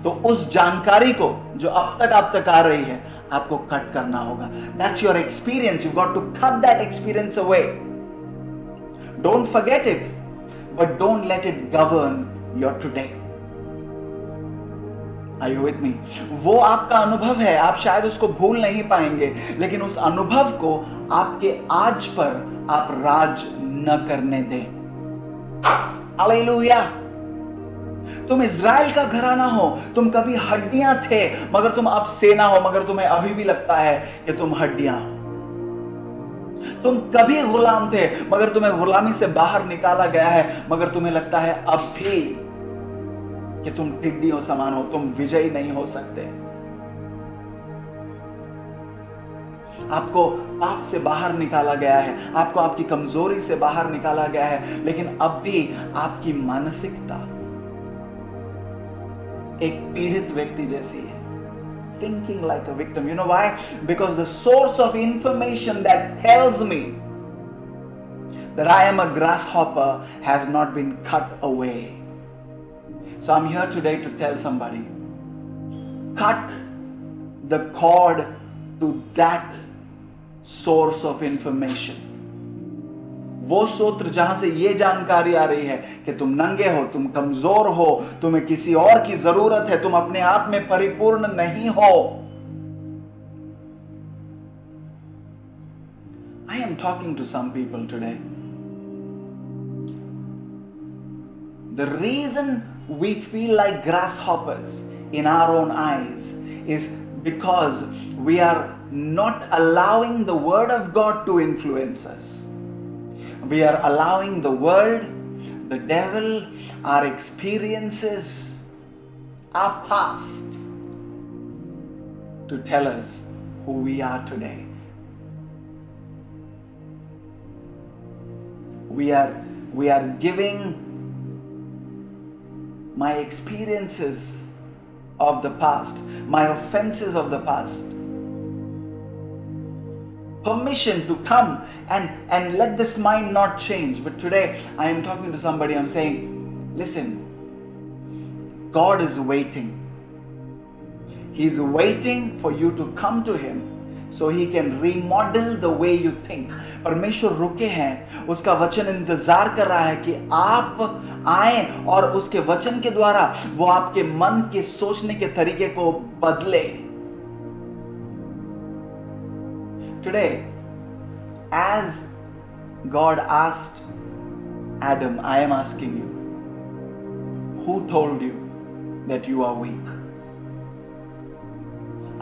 तो उस जानकारी को जो अब तक आ रही है, आपको कट करना होगा। That's your experience. You've got to cut that experience away. Don't forget it, but don't let it govern your today. Are you with me? वो आपका अनुभव है, आप शायद उसको भूल नहीं पाएंगे, लेकिन उस अनुभव को आपके आज पर आप राज न करने दें। हालेलुया। तुम इज़राइल का घराना हो, तुम कभी हड्डियां थे मगर तुम अब सेना हो, मगर तुम्हें अभी भी लगता है कि तुम हड्डियां हो। तुम कभी गुलाम थे मगर तुम्हें गुलामी से बाहर निकाला गया है, मगर तुम्हें लगता है अब भी कि तुम टिड्डियों समान हो, तुम विजयी नहीं हो सकते। आपको पाप से बाहर निकाला गया है, आपको आपकी कमजोरी से बाहर निकाला गया है, लेकिन अब भी आपकी मानसिकता एक पीड़ित व्यक्ति जैसी है, thinking like a victim. You know why? Because the source of information that tells me that I am a grasshopper has not been cut away. So I'm here today to tell somebody, cut the cord to that source of information. वो सूत्र जहां से ये जानकारी आ रही है कि तुम नंगे हो, तुम कमजोर हो, तुम्हें किसी और की जरूरत है, तुम अपने आप में परिपूर्ण नहीं हो। I am talking to some people today. The reason we feel like grasshoppers in our own eyes is because we are not allowing the word of God to influence us. We are allowing the world, the devil, our experiences, our past to tell us who we are today. We are giving my experiences of the past, my offenses of the past, permission to come and let this mind not change. But today I am talking to somebody, I'm saying, listen, God is waiting. He's waiting for you to come to Him so He can remodel the way you think. परमेश्वर रुके हैं, उसका वचन इंतजार कर रहा है कि आप आए और उसके वचन के द्वारा वो आपके मन के सोचने के तरीके को बदले। Today, as God asked Adam, I am asking you, who told you that you are weak?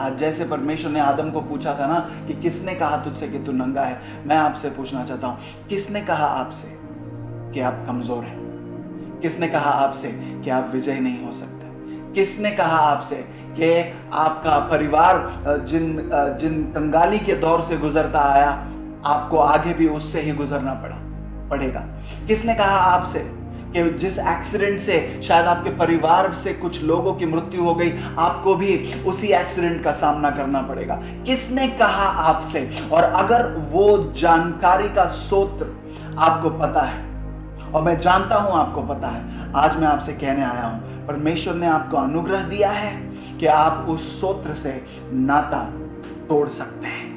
आज जैसे परमेश्वर ने आदम को पूछा था ना कि किसने कहा तुझसे कि तू नंगा है, मैं आपसे पूछना चाहता हूं, किसने कहा आपसे कि आप कमजोर हैं? किसने कहा आपसे कि आप विजयी नहीं हो सकते? किसने कहा आपसे कि आपका परिवार जिन कंगाली के दौर से गुजरता आया, आपको आगे भी उससे ही गुजरना पड़ेगा? किसने कहा आपसे कि जिस एक्सीडेंट से शायद आपके परिवार से कुछ लोगों की मृत्यु हो गई, आपको भी उसी एक्सीडेंट का सामना करना पड़ेगा? किसने कहा आपसे? और अगर वो जानकारी का स्रोत आपको पता है, और मैं जानता हूं आपको पता है, आज मैं आपसे कहने आया हूं, परमेश्वर ने आपको अनुग्रह दिया है कि आप उस स्रोत से नाता तोड़ सकते हैं।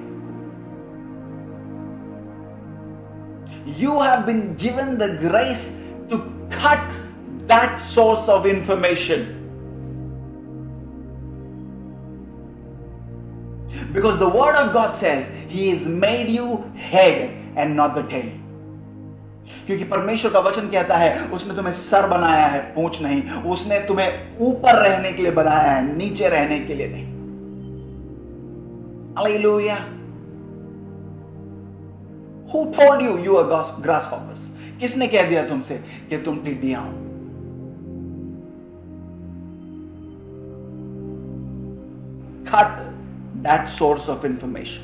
You have been given the grace to cut that source of information, because the word of God says He has made you head and not the tail. क्योंकि परमेश्वर का वचन कहता है उसने तुम्हें सर बनाया है, पूंछ नहीं। उसने तुम्हें ऊपर रहने के लिए बनाया है, नीचे रहने के लिए नहीं। Hallelujah. Who told you you are grasshoppers? किसने कह दिया तुमसे कि तुम टिड्डियां हो? Cut that source of information.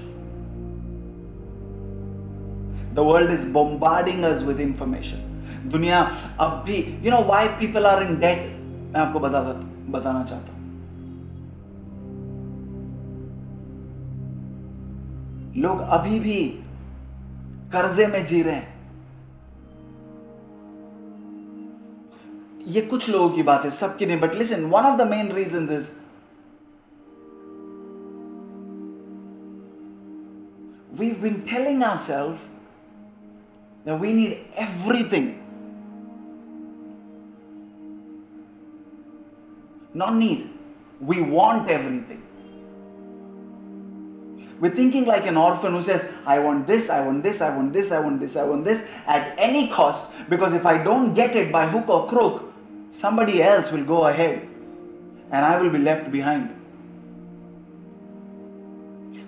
The world is bombarding us with information. दुनिया अब भी, you know why people are in debt? मैं आपको बताना चाहता हूं। लोग अभी भी कर्जे में जी रहे हैं। ये कुछ लोगों की बात है, सबकी नहीं, but listen, one of the main reasons is we've been telling ourselves that we need everything. Not need, we want everything. We're thinking like an orphan who says, I want this, I want this, I want this, I want this, I want this at any cost, because if I don't get it by hook or crook, somebody else will go ahead and I will be left behind.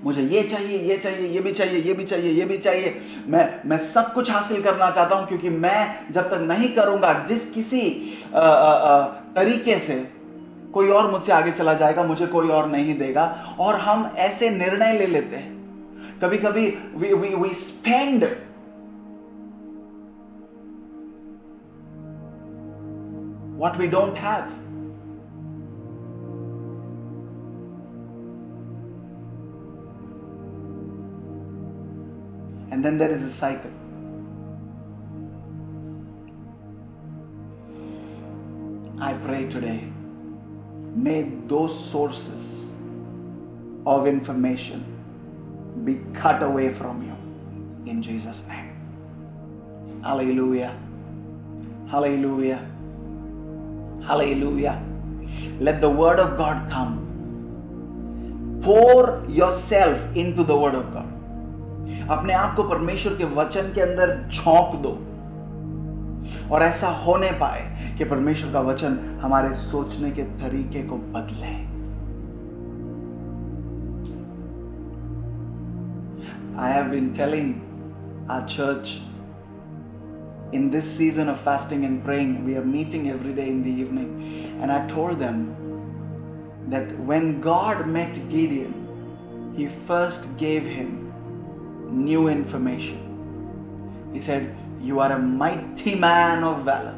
मुझे ये चाहिए, ये चाहिए, ये भी चाहिए, ये भी चाहिए, ये भी चाहिए, मैं सब कुछ हासिल करना चाहता हूं, क्योंकि मैं जब तक नहीं करूंगा, जिस किसी तरीके से कोई और मुझसे आगे चला जाएगा, मुझे कोई और नहीं देगा। और हम ऐसे निर्णय ले लेते हैं। कभी कभी we spend what we don't have. And then there is a cycle. I pray today, may those sources of information be cut away from you in Jesus' name. Hallelujah. Hallelujah. Hallelujah. Let the word of God come. Pour yourself into the word of God. अपने आप को परमेश्वर के वचन के अंदर झोंक दो, और ऐसा होने पाए कि परमेश्वर का वचन हमारे सोचने के तरीके को बदले। I have been telling our church in this season of fasting and praying, we are meeting every day in the evening, and I told them that when God met Gideon, he first gave him new information. He said, you are a mighty man of valor.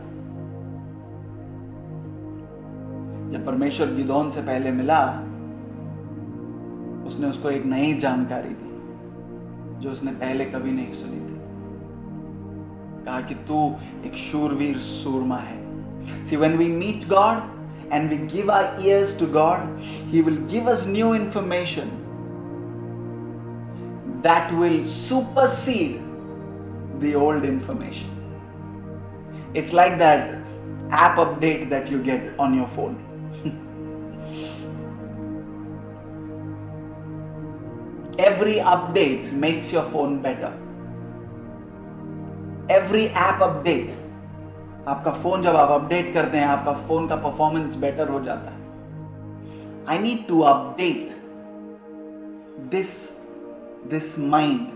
जब परमेश्वर गिदोन से पहले मिला, उसने उसको एक नई जानकारी दी जो उसने पहले कभी नहीं सुनी थी। कहा कि तू एक शूरवीर सूरमा है। See, when we meet God and we give our ears to God, He will give us new information that will supersede the old information. It's like that app update that you get on your phone. Every update makes your phone better. Every app update, आपका फोन जब आप अपडेट करते हैं, आपका फोन का परफॉर्मेंस बेटर हो जाता है। I need to update this mind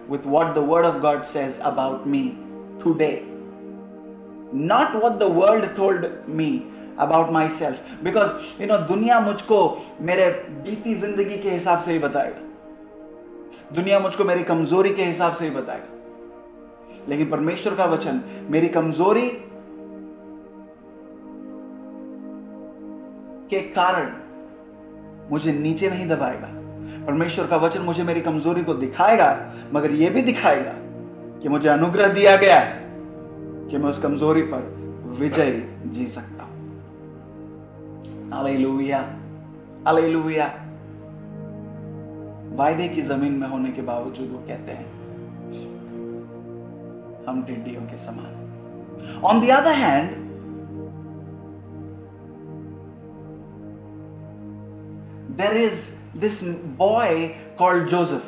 with what the word of God says about me today, not what the world told me about myself, because दुनिया मुझको मेरे बीती जिंदगी के हिसाब से ही बताएगा, दुनिया मुझको मेरी कमजोरी के हिसाब से ही बताएगा, लेकिन परमेश्वर का वचन मेरी कमजोरी के कारण मुझे नीचे नहीं दबाएगा। परमेश्वर का वचन मुझे मेरी कमजोरी को दिखाएगा, मगर यह भी दिखाएगा कि मुझे अनुग्रह दिया गया है कि मैं उस कमजोरी पर विजय जी सकता हूं। Hallelujah, hallelujah. वायदे की जमीन में होने के बावजूद वो कहते हैं हम टिड्डियों के समान। On the other hand, there is this boy called Joseph.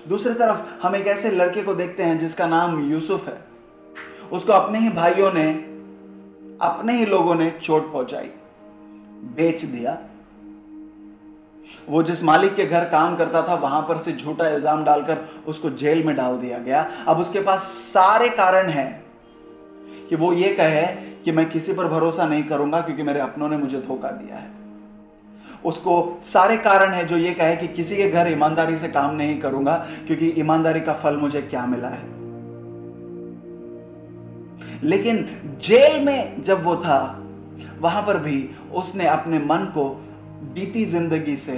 दूसरी तरफ हम एक ऐसे लड़के को देखते हैं जिसका नाम यूसुफ है। उसको अपने ही भाइयों ने, अपने ही लोगों ने चोट पहुंचाई, बेच दिया। वो जिस मालिक के घर काम करता था वहां पर से झूठा इल्जाम डालकर उसको जेल में डाल दिया गया। अब उसके पास सारे कारण हैं कि वो ये कहे कि मैं किसी पर भरोसा नहीं करूंगा क्योंकि मेरे अपनों ने मुझे धोखा दिया है। उसको सारे कारण है जो ये कहे कि किसी के घर ईमानदारी से काम नहीं करूंगा क्योंकि ईमानदारी का फल मुझे क्या मिला है। लेकिन जेल में जब वो था, वहां पर भी उसने अपने मन को बीती जिंदगी से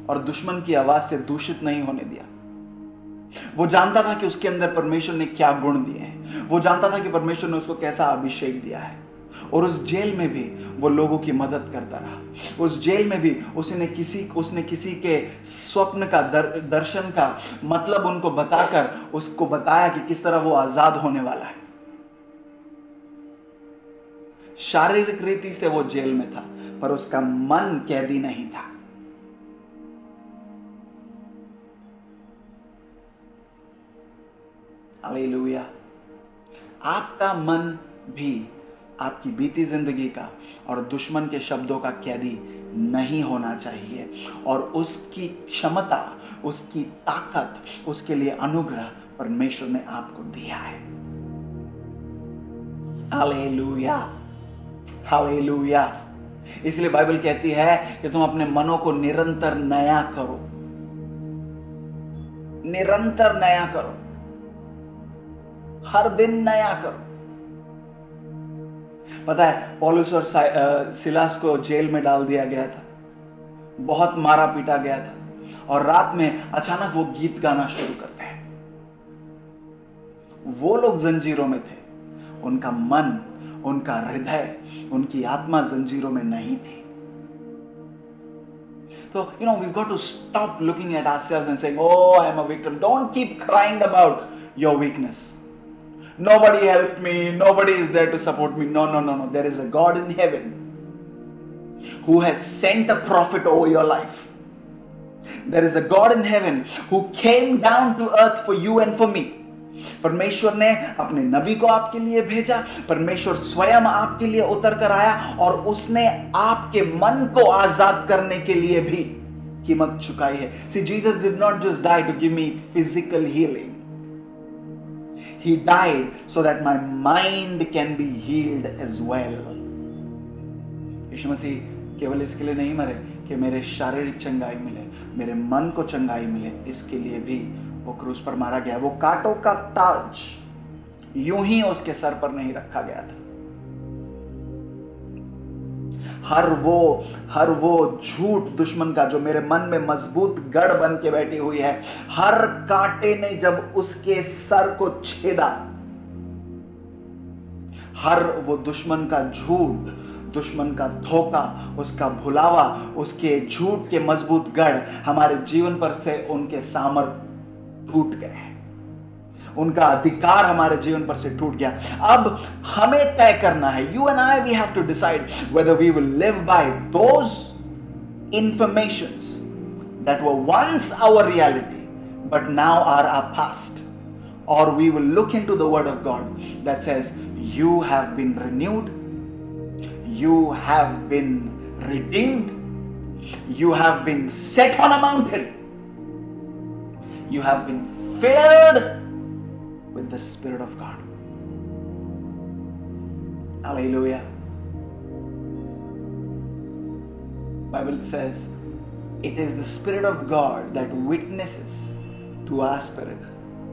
और दुश्मन की आवाज से दूषित नहीं होने दिया। वो जानता था कि उसके अंदर परमेश्वर ने क्या गुण दिए हैं, वो जानता था कि परमेश्वर ने उसको कैसा अभिषेक दिया है। और उस जेल में भी वो लोगों की मदद करता रहा। उस जेल में भी उसने किसी के स्वप्न का दर्शन का मतलब उनको बताकर उसको बताया कि किस तरह वो आजाद होने वाला है। शारीरिक रीति से वो जेल में था, पर उसका मन कैदी नहीं था। हालेलुया। आपका मन भी आपकी बीती जिंदगी का और दुश्मन के शब्दों का कैदी नहीं होना चाहिए, और उसकी क्षमता, उसकी ताकत, उसके लिए अनुग्रह परमेश्वर ने आपको दिया है। Hallelujah, hallelujah. इसलिए बाइबल कहती है कि तुम अपने मनों को निरंतर नया करो, निरंतर नया करो, हर दिन नया करो। पता है, पौलुस और सिलास को जेल में डाल दिया गया था, बहुत मारा पीटा गया था, और रात में अचानक वो गीत गाना शुरू करते हैं। वो लोग जंजीरों में थे, उनका मन, उनका हृदय, उनकी आत्मा जंजीरों में नहीं थी। So, we've got to stop looking at ourselves and saying, oh, I am a victim. Don't keep crying about your weakness. Nobody helped me. Nobody is there to support me. No. There is a God in heaven who has sent a prophet over your life. There is a God in heaven who came down to earth for you and for me. परमेश्वर ने अपने नबी को आपके लिए भेजा, परमेश्वर स्वयं आपके लिए उतर कर आया, और उसने आपके मन को आजाद करने के लिए भी कीमत चुकाई है। See, Jesus did not just die to give me physical healing. He died so that my mind can be healed as well. यीशु मसीह केवल इसके लिए नहीं मरे कि मेरे शारीरिक चंगाई मिले, मेरे मन को चंगाई मिले, इसके लिए भी वो क्रूस पर मारा गया। वो कांटों का ताज यूं ही उसके सर पर नहीं रखा गया था। हर वो झूठ दुश्मन का जो मेरे मन में मजबूत गढ़ बन के बैठी हुई है, हर कांटे ने जब उसके सर को छेदा, हर वो दुश्मन का झूठ, दुश्मन का धोखा, उसका भुलावा, उसके झूठ के मजबूत गढ़ हमारे जीवन पर से उनके सामर्थ्य टूट गए, उनका अधिकार हमारे जीवन पर से टूट गया। अब हमें तय करना है, you and I, we have to decide whether we will live by those informations that were once our reality but now are our past, or we will look into the word of God that says you have been renewed, you have been redeemed, you have been set on a mountain, you have been filled with the Spirit of God. Hallelujah. Bible says it is the Spirit of God that witnesses to our spirit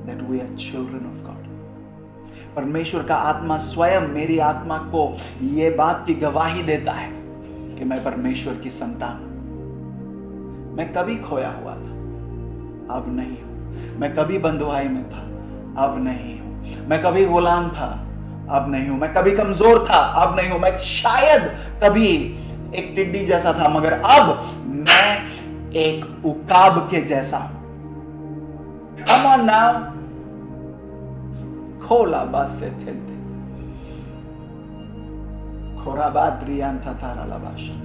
that we are children of God. परमेश्वर का आत्मा स्वयं मेरी आत्मा को ये बात की गवाही देता है कि मैं परमेश्वर की संतान हूं। मैं कभी खोया हुआ था, अब नहीं हूं। मैं कभी बंधुआई में था, अब नहीं हूं। मैं कभी गुलाम था, अब नहीं हूं। मैं कभी कमजोर था, अब नहीं हूं। मैं शायद कभी एक टिड्डी जैसा था, मगर अब मैं एक उकाब के जैसा हूं। Come on now. खोला बात से ठेलते खोरा बात रियान थारा लबाशन।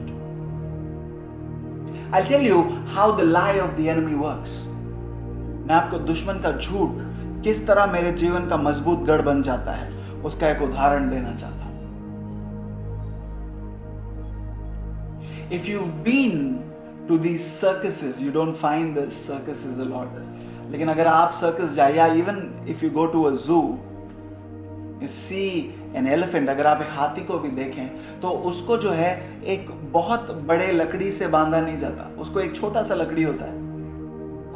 I'll tell you how the lie of the enemy works. मैं आपको दुश्मन का झूठ किस तरह मेरे जीवन का मजबूत गढ़ बन जाता है उसका एक उदाहरण देना चाहता हूं। If you've been to these circuses, you don't find the circuses a lot. लेकिन अगर आप सर्कस जाए, या even if you go to a zoo, you see an elephant, अगर आप एक हाथी को भी देखें तो उसको जो है एक बहुत बड़े लकड़ी से बांधा नहीं जाता, उसको एक छोटा सा लकड़ी होता है,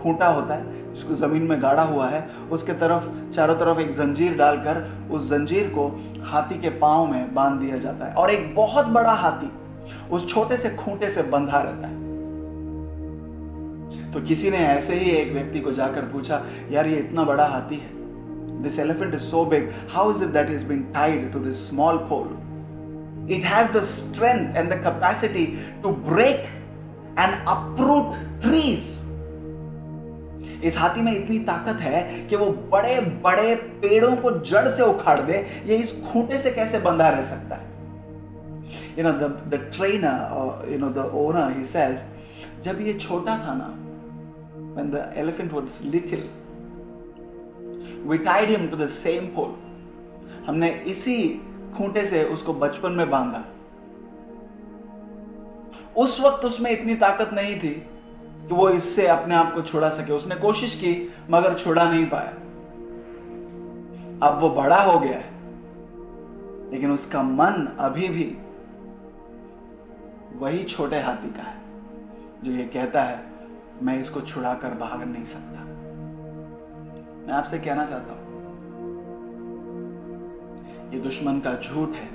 खूंटा होता है, उसको जमीन में गाड़ा हुआ है, उसके तरफ चारों तरफ एक जंजीर डालकर उस जंजीर को हाथी के पांव में बांध दिया जाता है, और एक बहुत बड़ा हाथी उस छोटे से खूंटे से बंधा रहता है। तो किसी ने ऐसे ही एक व्यक्ति को जाकर पूछा, यार ये इतना बड़ा हाथी है, this elephant is so big, how is it that it has been tied to this small pole? It has the strength and the capacity to break and uproot trees. इस हाथी में इतनी ताकत है कि वो बड़े बड़े पेड़ों को जड़ से उखाड़ दे, ये इस खूंटे से कैसे बंधा रह सकता है? You know, the trainer, or you know, the owner, he says, जब ये छोटा था ना, when the elephant was little, we tied him to the same pole. हमने इसी खूंटे से उसको बचपन में बांधा. उस वक्त उसमें इतनी ताकत नहीं थी कि वो इससे अपने आप को छुड़ा सके. उसने कोशिश की मगर छुड़ा नहीं पाया. अब वो बड़ा हो गया है, लेकिन उसका मन अभी भी वही छोटे हाथी का है जो ये कहता है, मैं इसको छुड़ाकर भाग नहीं सकता. मैं आपसे कहना चाहता हूं, ये दुश्मन का झूठ है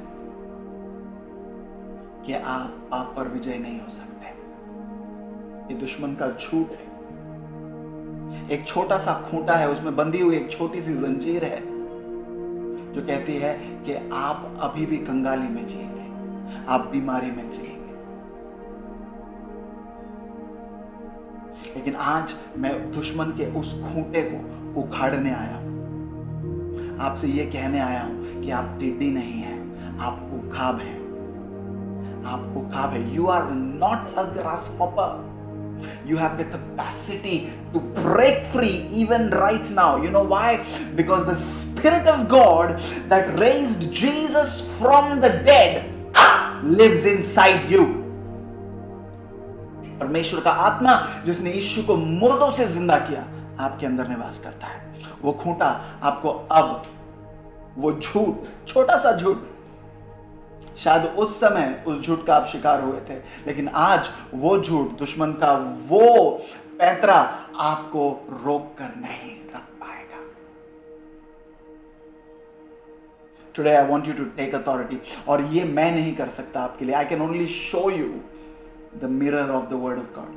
कि आप पर विजय नहीं हो सकते. ये दुश्मन का झूठ है. एक छोटा सा खूंटा है, उसमें बंधी हुई एक छोटी सी जंजीर है जो कहती है कि आप अभी भी कंगाली में जिएंगे, आप बीमारी में जिएंगे. लेकिन आज मैं दुश्मन के उस खूंटे को उखाड़ने आया हूं. आपसे यह कहने आया हूं कि आप टिड्डी नहीं हैं, आप उखाब हैं. आप उखाब हैं. You are not a grasshopper. You have the capacity to break free even right now. You know why? Because the Spirit of God that raised Jesus from the dead lives inside you. परमेश्वर का आत्मा जिसने यीशु को मुर्दों से जिंदा किया आपके अंदर निवास करता है. वो खूंटा आपको अब वो झूठ, छोटा सा झूठ, शायद उस समय उस झूठ का आप शिकार हुए थे, लेकिन आज वो झूठ, दुश्मन का वो पैंतरा आपको रोक कर नहीं रख पाएगा. Today I want you to take authority. और ये मैं नहीं कर सकता आपके लिए. I can only show you the mirror of the word of God.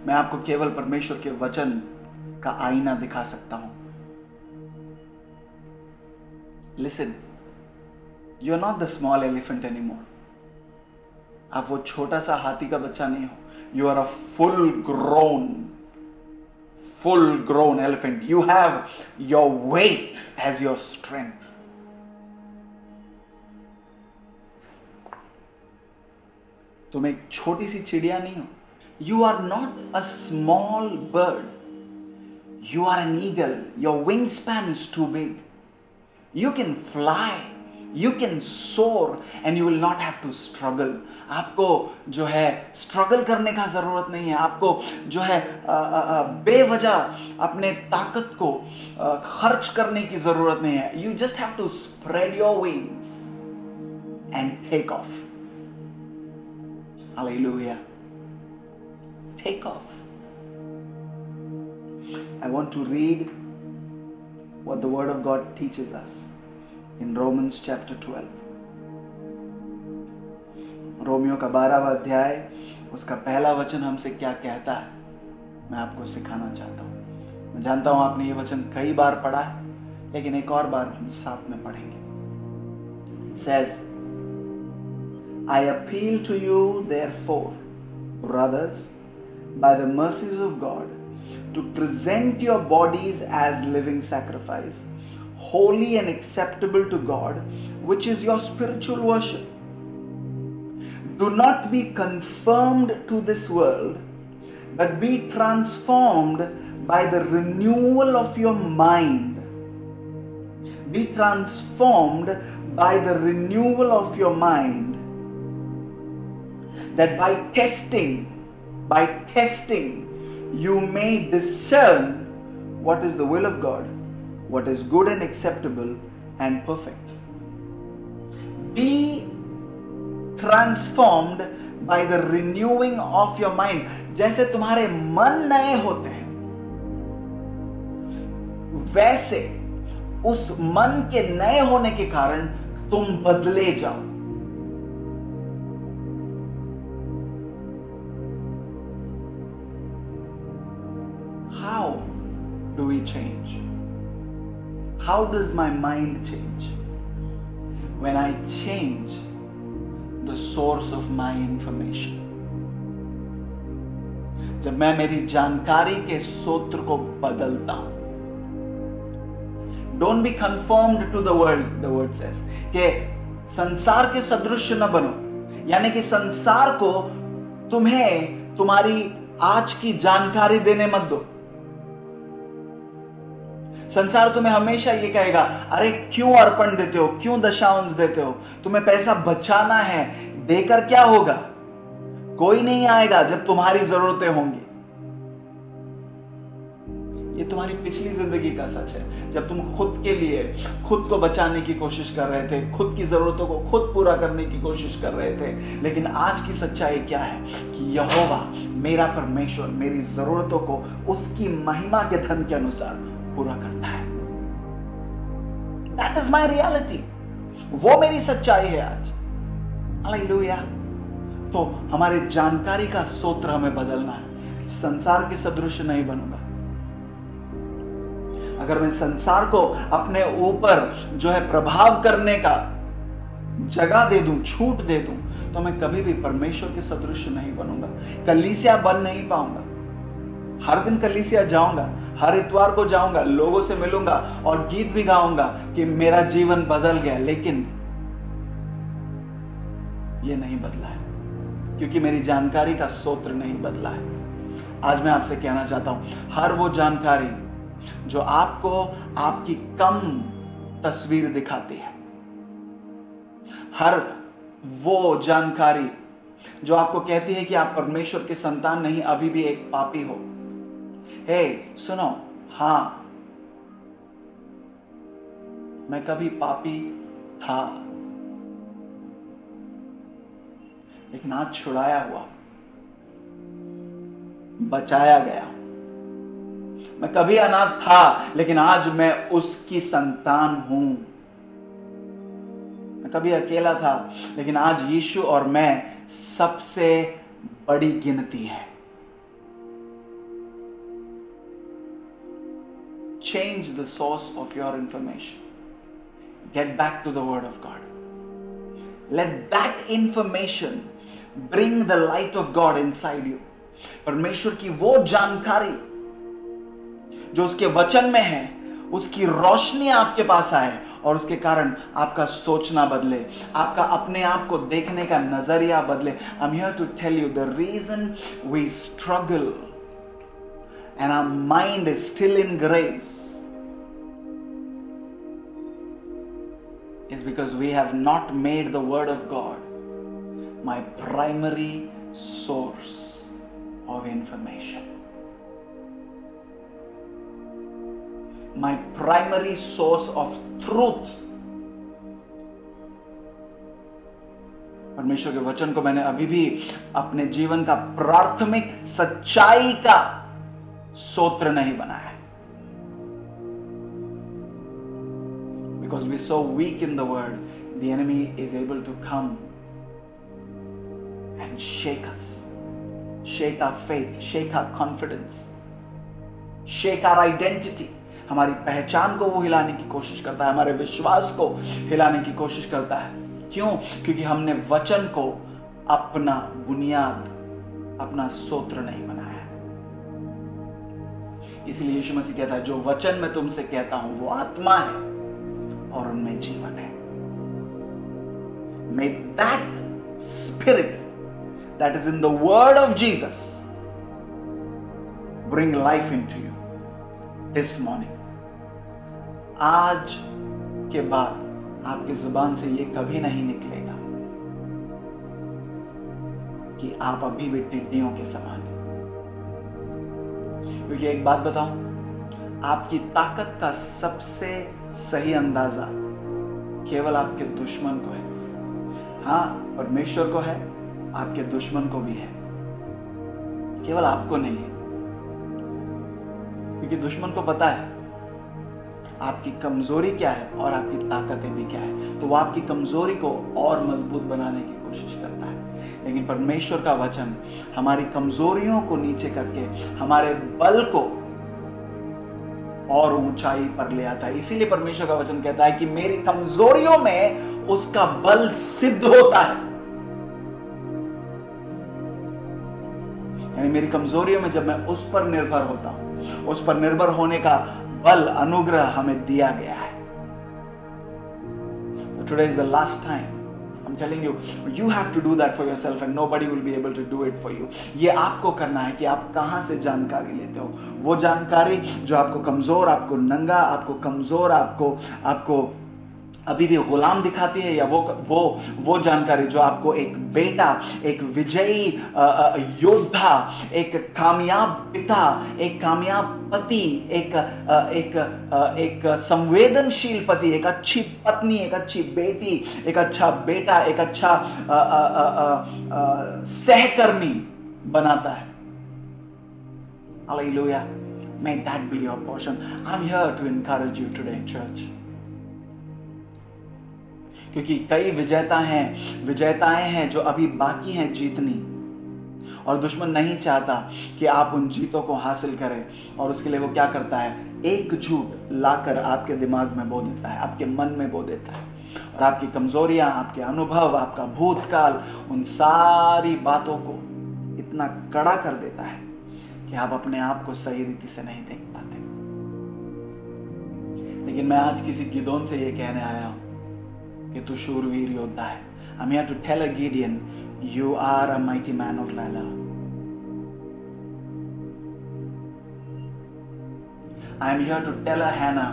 मैं आपको केवल परमेश्वर के वचन का आईना दिखा सकता हूं. Listen, You are not the small elephant anymore. आप वो छोटा सा हाथी का बच्चा नहीं हो. You are a full grown elephant. You have your weight as your strength. तुम एक छोटी सी चिड़िया नहीं हो. You are not a small bird. You are an eagle. Your wingspan is too big. You can fly. You can soar and you will not have to struggle. आपको जो है स्ट्रगल करने का जरूरत नहीं है. आपको जो है बेवजह अपने ताकत को खर्च करने की जरूरत नहीं है. You just have to spread your wings and take off. Hallelujah. Take off. I want to read what the Word of God teaches us in Romans chapter 12. Romeo का 12वां अध्याय, उसका पहला वचन हमसे क्या कहता है, मैं आपको सिखाना चाहता हूं. मैं जानता हूं आपने ये वचन कई बार पढ़ा है, लेकिन एक और बार हम साथ में पढ़ेंगे. It says, I appeal to you therefore, brothers, by the mercies of God, to present your bodies as living sacrifice, holy and acceptable to God, which is your spiritual worship. Do not be conformed to this world, but be transformed by the renewal of your mind. Be transformed by the renewal of your mind, that by testing, you may discern what is the will of God, what is good and acceptable and perfect. Be transformed by the renewing of your mind. जैसे तुम्हारे मन नए होते हैं, वैसे उस मन के नए होने के कारण तुम बदले जाओ. change? How does my mind change? When I change the source of my information. जब मैं मेरी जानकारी के स्रोत को बदलता हूं. Don't be conformed to the world, the word says. कि संसार के सदृश न बनो, यानी कि संसार को तुम्हें तुम्हारी आज की जानकारी देने मत दो. संसार तुम्हें हमेशा ये कहेगा, अरे क्यों अर्पण देते हो, क्यों दशांश देते हो, तुम्हें पैसा बचाना है, देकर क्या होगा, कोई नहीं आएगा जब तुम्हारी जरूरतें होंगी. ये तुम्हारी पिछली जिंदगी का सच है, जब तुम खुद के लिए खुद को बचाने की कोशिश कर रहे थे, खुद की जरूरतों को खुद पूरा करने की कोशिश कर रहे थे. लेकिन आज की सच्चाई क्या है कि यहोवा मेरा परमेश्वर मेरी जरूरतों को उसकी महिमा के धन के अनुसार पूरा करता है. That is my reality. वो मेरी सच्चाई है आज. हालेलुया. तो हमारे जानकारी का स्रोत हमें बदलना है. संसार के सदृश नहीं बनूंगा. अगर मैं संसार को अपने ऊपर जो है प्रभाव करने का जगह दे दूं, छूट दे दूं, तो मैं कभी भी परमेश्वर के सदृश नहीं बनूंगा. कलीसिया बन नहीं पाऊंगा. हर दिन कलीसिया जाऊंगा, हर इतवार को जाऊंगा, लोगों से मिलूंगा और गीत भी गाऊंगा कि मेरा जीवन बदल गया, लेकिन ये नहीं बदला है क्योंकि मेरी जानकारी का स्रोत नहीं बदला है. आज मैं आपसे कहना चाहता हूं, हर वो जानकारी जो आपको आपकी कम तस्वीर दिखाती है, हर वो जानकारी जो आपको कहती है कि आप परमेश्वर के संतान नहीं, अभी भी एक पापी हो. हे सुनो, हां मैं कभी पापी था, लेकिन आज छुड़ाया हुआ, बचाया गया. मैं कभी अनाथ था, लेकिन आज मैं उसकी संतान हूं. मैं कभी अकेला था, लेकिन आज यीशु और मैं सबसे बड़ी गिनती है. Change the source of your information. Get back to the Word of God. Let that information bring the light of God inside you. परमेश्वर की वो जानकारी जो उसके वचन में है, उसकी रोशनी आपके पास आए और उसके कारण आपका सोचना बदले, आपका अपने आप को देखने का नजरिया बदले. I'm here to tell you the reason we struggle and our mind is still in graves is because we have not made the Word of God my primary source of information. My primary source of truth. परमेश्वर के वचन को मैंने अभी भी अपने जीवन का प्राथमिक सच्चाई का स्रोत नहीं बनाया. Because we're so weak in the word, the enemy is able to come and shake us, shake our faith, shake our confidence, shake our identity. हमारी पहचान को वो हिलाने की कोशिश करता है, हमारे विश्वास को हिलाने की कोशिश करता है. क्यों? क्योंकि हमने वचन को अपना बुनियाद, अपना स्रोत नहीं बनाया. इसलिए यीशु मसीह कहता है, जो वचन मैं तुमसे कहता हूं वो आत्मा है और उनमें जीवन है. May that spirit that is in the word of Jesus bring life into you this morning. आज के बाद आपकी जुबान से ये कभी नहीं निकलेगा कि आप अभी भी टिड्डियों के समान हैं. क्योंकि एक बात बताऊं, आपकी ताकत का सबसे सही अंदाजा केवल आपके दुश्मन को है. हां, परमेश्वर को है, आपके दुश्मन को भी है, केवल आपको नहीं है. क्योंकि दुश्मन को पता है आपकी कमजोरी क्या है और आपकी ताकतें भी क्या है, तो वो आपकी कमजोरी को और मजबूत बनाने की कोशिश करता है. लेकिन परमेश्वर का वचन हमारी कमजोरियों को नीचे करके हमारे बल को और ऊंचाई पर ले आता है। इसीलिए परमेश्वर का वचन कहता है कि मेरी कमजोरियों में उसका बल सिद्ध होता है। यानी मेरी कमजोरियों में जब मैं उस पर निर्भर होता हूं, उस पर निर्भर होने का बल, अनुग्रह हमें दिया गया है। Today is the last time. I'm telling you, you have to do that for yourself and nobody will be able to do it for you. ये आपको करना है कि आप कहां से जानकारी लेते हो। वो जानकारी जो आपको कमजोर, आपको नंगा, आपको कमजोर, आपको अभी भी गुलाम दिखाती है, या वो जानकारी जो आपको एक बेटा, एक विजयी योद्धा, एक कामयाब पिता, एक कामयाब पति, एक संवेदनशील पति, एक अच्छी पत्नी, एक अच्छी बेटी, एक अच्छा बेटा, एक अच्छा सहकर्मी बनाता है। Hallelujah. May that be your portion. I'm here to encourage you today, church. क्योंकि कई विजेताएं हैं जो अभी बाकी हैं जीतनी, और दुश्मन नहीं चाहता कि आप उन जीतों को हासिल करें। और उसके लिए वो क्या करता है? एक झूठ लाकर आपके दिमाग में बो देता है, आपके मन में बो देता है, और आपकी कमजोरियां, आपके अनुभव, आपका भूतकाल, उन सारी बातों को इतना कड़ा कर देता है कि आप अपने आप को सही रीति से नहीं देख पाते। लेकिन मैं आज किसी गिदोन से ये कहने आया हूं कि तू शूरवीर योद्धा है। I'm here to tell a Gideon, you are a mighty man of valor. I am here to tell a Hannah,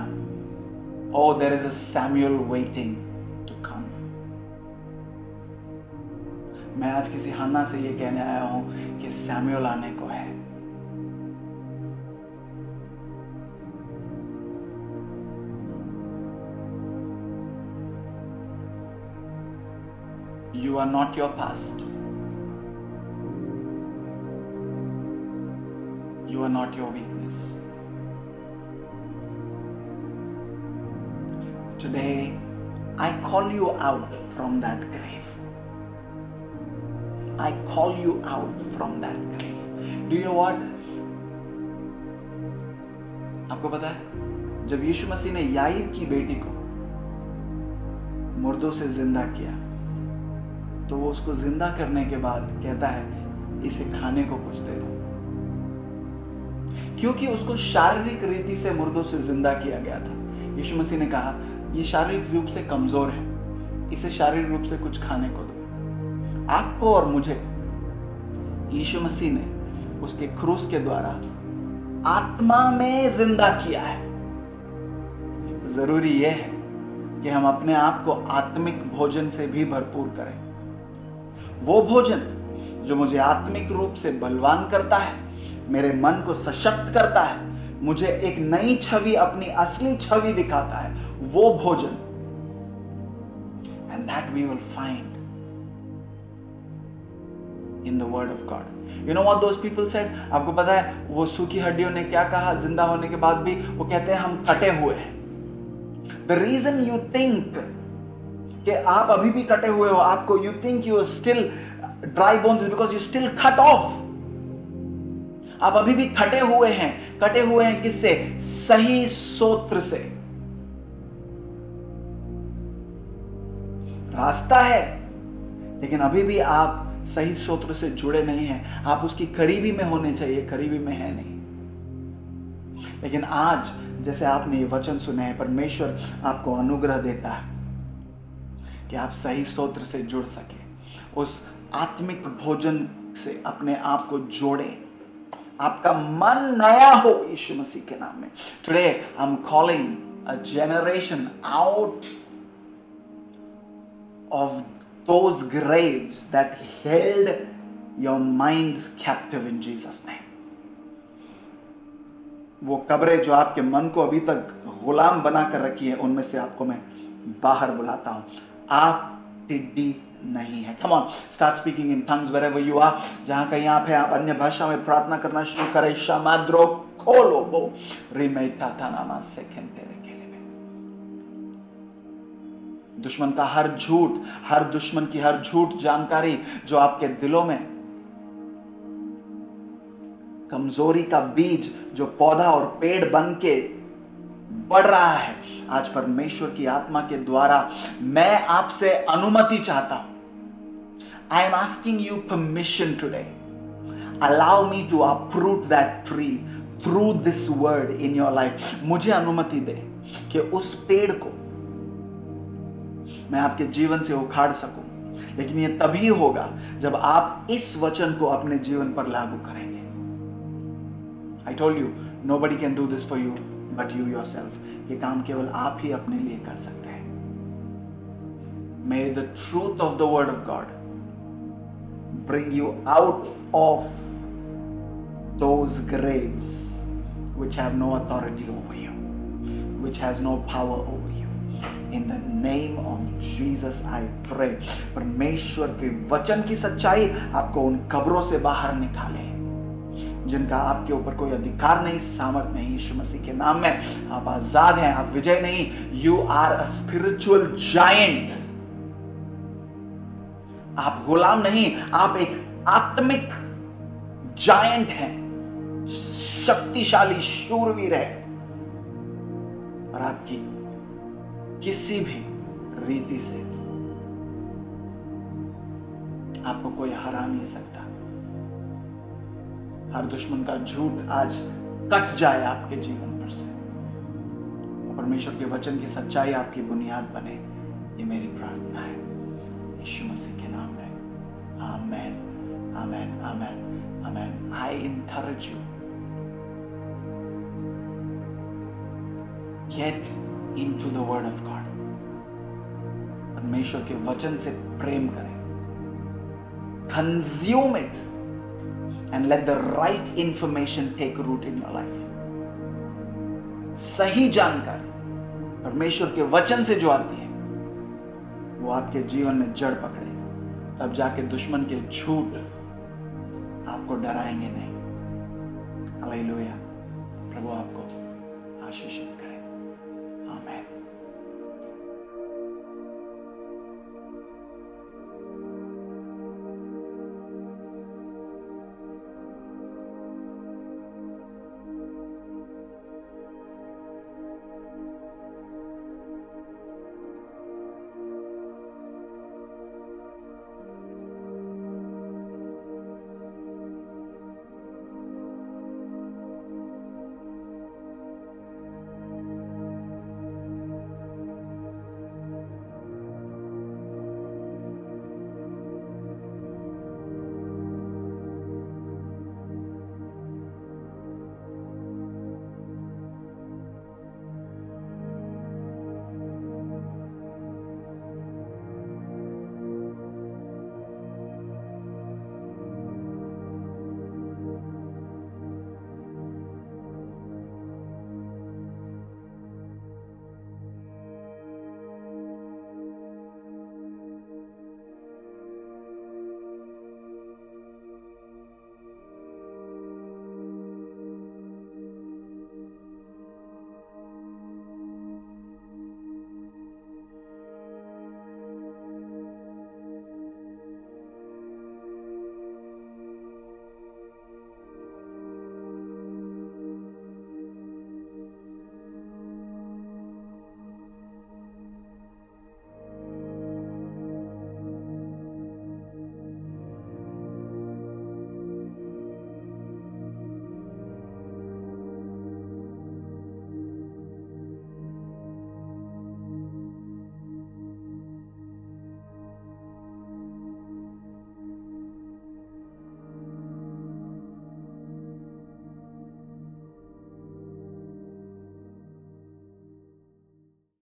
oh, there is a Samuel waiting to come. मैं आज किसी हन्ना से ये कहने आया हूं कि सैमुअल आने को है। You are not your past. You are not your weakness. Today, I call you out from that grave. I call you out from that grave. Do you know what? आपको पता है, जब यीशु मसीह ने याईर की बेटी को मुर्दों से जिंदा किया, तो वो उसको जिंदा करने के बाद कहता है, इसे खाने को कुछ दे दो। क्योंकि उसको शारीरिक रीति से मुर्दों से जिंदा किया गया था। यीशु मसीह ने कहा, ये शारीरिक रूप से कमजोर है, इसे शारीरिक रूप से कुछ खाने को दो। आपको और मुझे यीशु मसीह ने उसके क्रूस के द्वारा आत्मा में जिंदा किया है। जरूरी यह है कि हम अपने आप को आत्मिक भोजन से भी भरपूर करें। वो भोजन जो मुझे आत्मिक रूप से बलवान करता है, मेरे मन को सशक्त करता है, मुझे एक नई छवि, अपनी असली छवि दिखाता है, वो भोजन। And that we will find in the word of God. You know what those people said? आपको पता है वो सूखी हड्डियों ने क्या कहा जिंदा होने के बाद भी? वो कहते हैं हम कटे हुए हैं। द रीजन यू थिंक कि आप अभी भी कटे हुए हो, आपको you think you are still dry bones, is because you still cut off. आप अभी भी कटे हुए हैं किससे? सही सोत्र से। रास्ता है, लेकिन अभी भी आप सही सोत्र से जुड़े नहीं हैं। आप उसकी करीबी में होने चाहिए, करीबी में है नहीं। लेकिन आज जैसे आपने ये वचन सुने हैं, परमेश्वर आपको अनुग्रह देता है कि आप सही सोत्र से जुड़ सके, उस आत्मिक भोजन से अपने आप को जोड़े, आपका मन नया हो यीशु मसीह के नाम में। Today I am calling a generation out of those graves that held your minds captive in Jesus name. वो कब्रें जो आपके मन को अभी तक गुलाम बना कर रखी है, उनमें से आपको मैं बाहर बुलाता हूं। आप टिड्डी नहीं है। Come on, start speaking in tongues wherever you are. जहां कहीं आप हैं, आप अन्य भाषा में प्रार्थना करना शुरू करें। शमाद्रो कोलोबो रिमेता तानामा सेकेंडे। दुश्मन का हर झूठ, हर दुश्मन की हर झूठ जानकारी जो आपके दिलों में कमजोरी का बीज, जो पौधा और पेड़ बन के बढ़ रहा है, आज परमेश्वर की आत्मा के द्वारा मैं आपसे अनुमति चाहता हूं. I am asking you permission today. Allow me to uproot that tree through this word in your life. मुझे अनुमति दे कि उस पेड़ को मैं आपके जीवन से उखाड़ सकूं, लेकिन ये तभी होगा जब आप इस वचन को अपने जीवन पर लागू करेंगे. I told you, nobody can do this for you but you yourself. ये काम केवल आप ही अपने लिए कर सकते हैं. May the truth of the word of God bring you out of those graves which have no authority over you, which has no power over you. In the name of Jesus I pray. परमेश्वर के वचन की सच्चाई आपको उन कब्रों से बाहर निकाले जिनका आपके ऊपर कोई अधिकार नहीं, सामर्थ नहीं. यीशु मसीह के नाम में आप आजाद हैं, आप विजय नहीं. You are a spiritual giant. आप गुलाम नहीं, आप एक आत्मिक जायंट हैं, शक्तिशाली शूरवीर है, और आपकी किसी भी रीति से आपको कोई हरा नहीं सकता. हर दुश्मन का झूठ आज कट जाए आपके जीवन पर से. परमेश्वर के वचन की सच्चाई आपकी बुनियाद बने, ये मेरी प्रार्थना है यीशु मसीह के नाम में. आमेन, आमेन, आमेन, आमेन. I encourage you, get into the word of God. परमेश्वर के वचन से प्रेम करें. Consume it and let the right information take root in your life. सही जानकारी परमेश्वर के वचन से जो आती है वो आपके जीवन में जड़ पकड़े, तब जाके दुश्मन के झूठ आपको डराएंगे नहीं. हालेलुया. प्रभु आपको आशीष दे.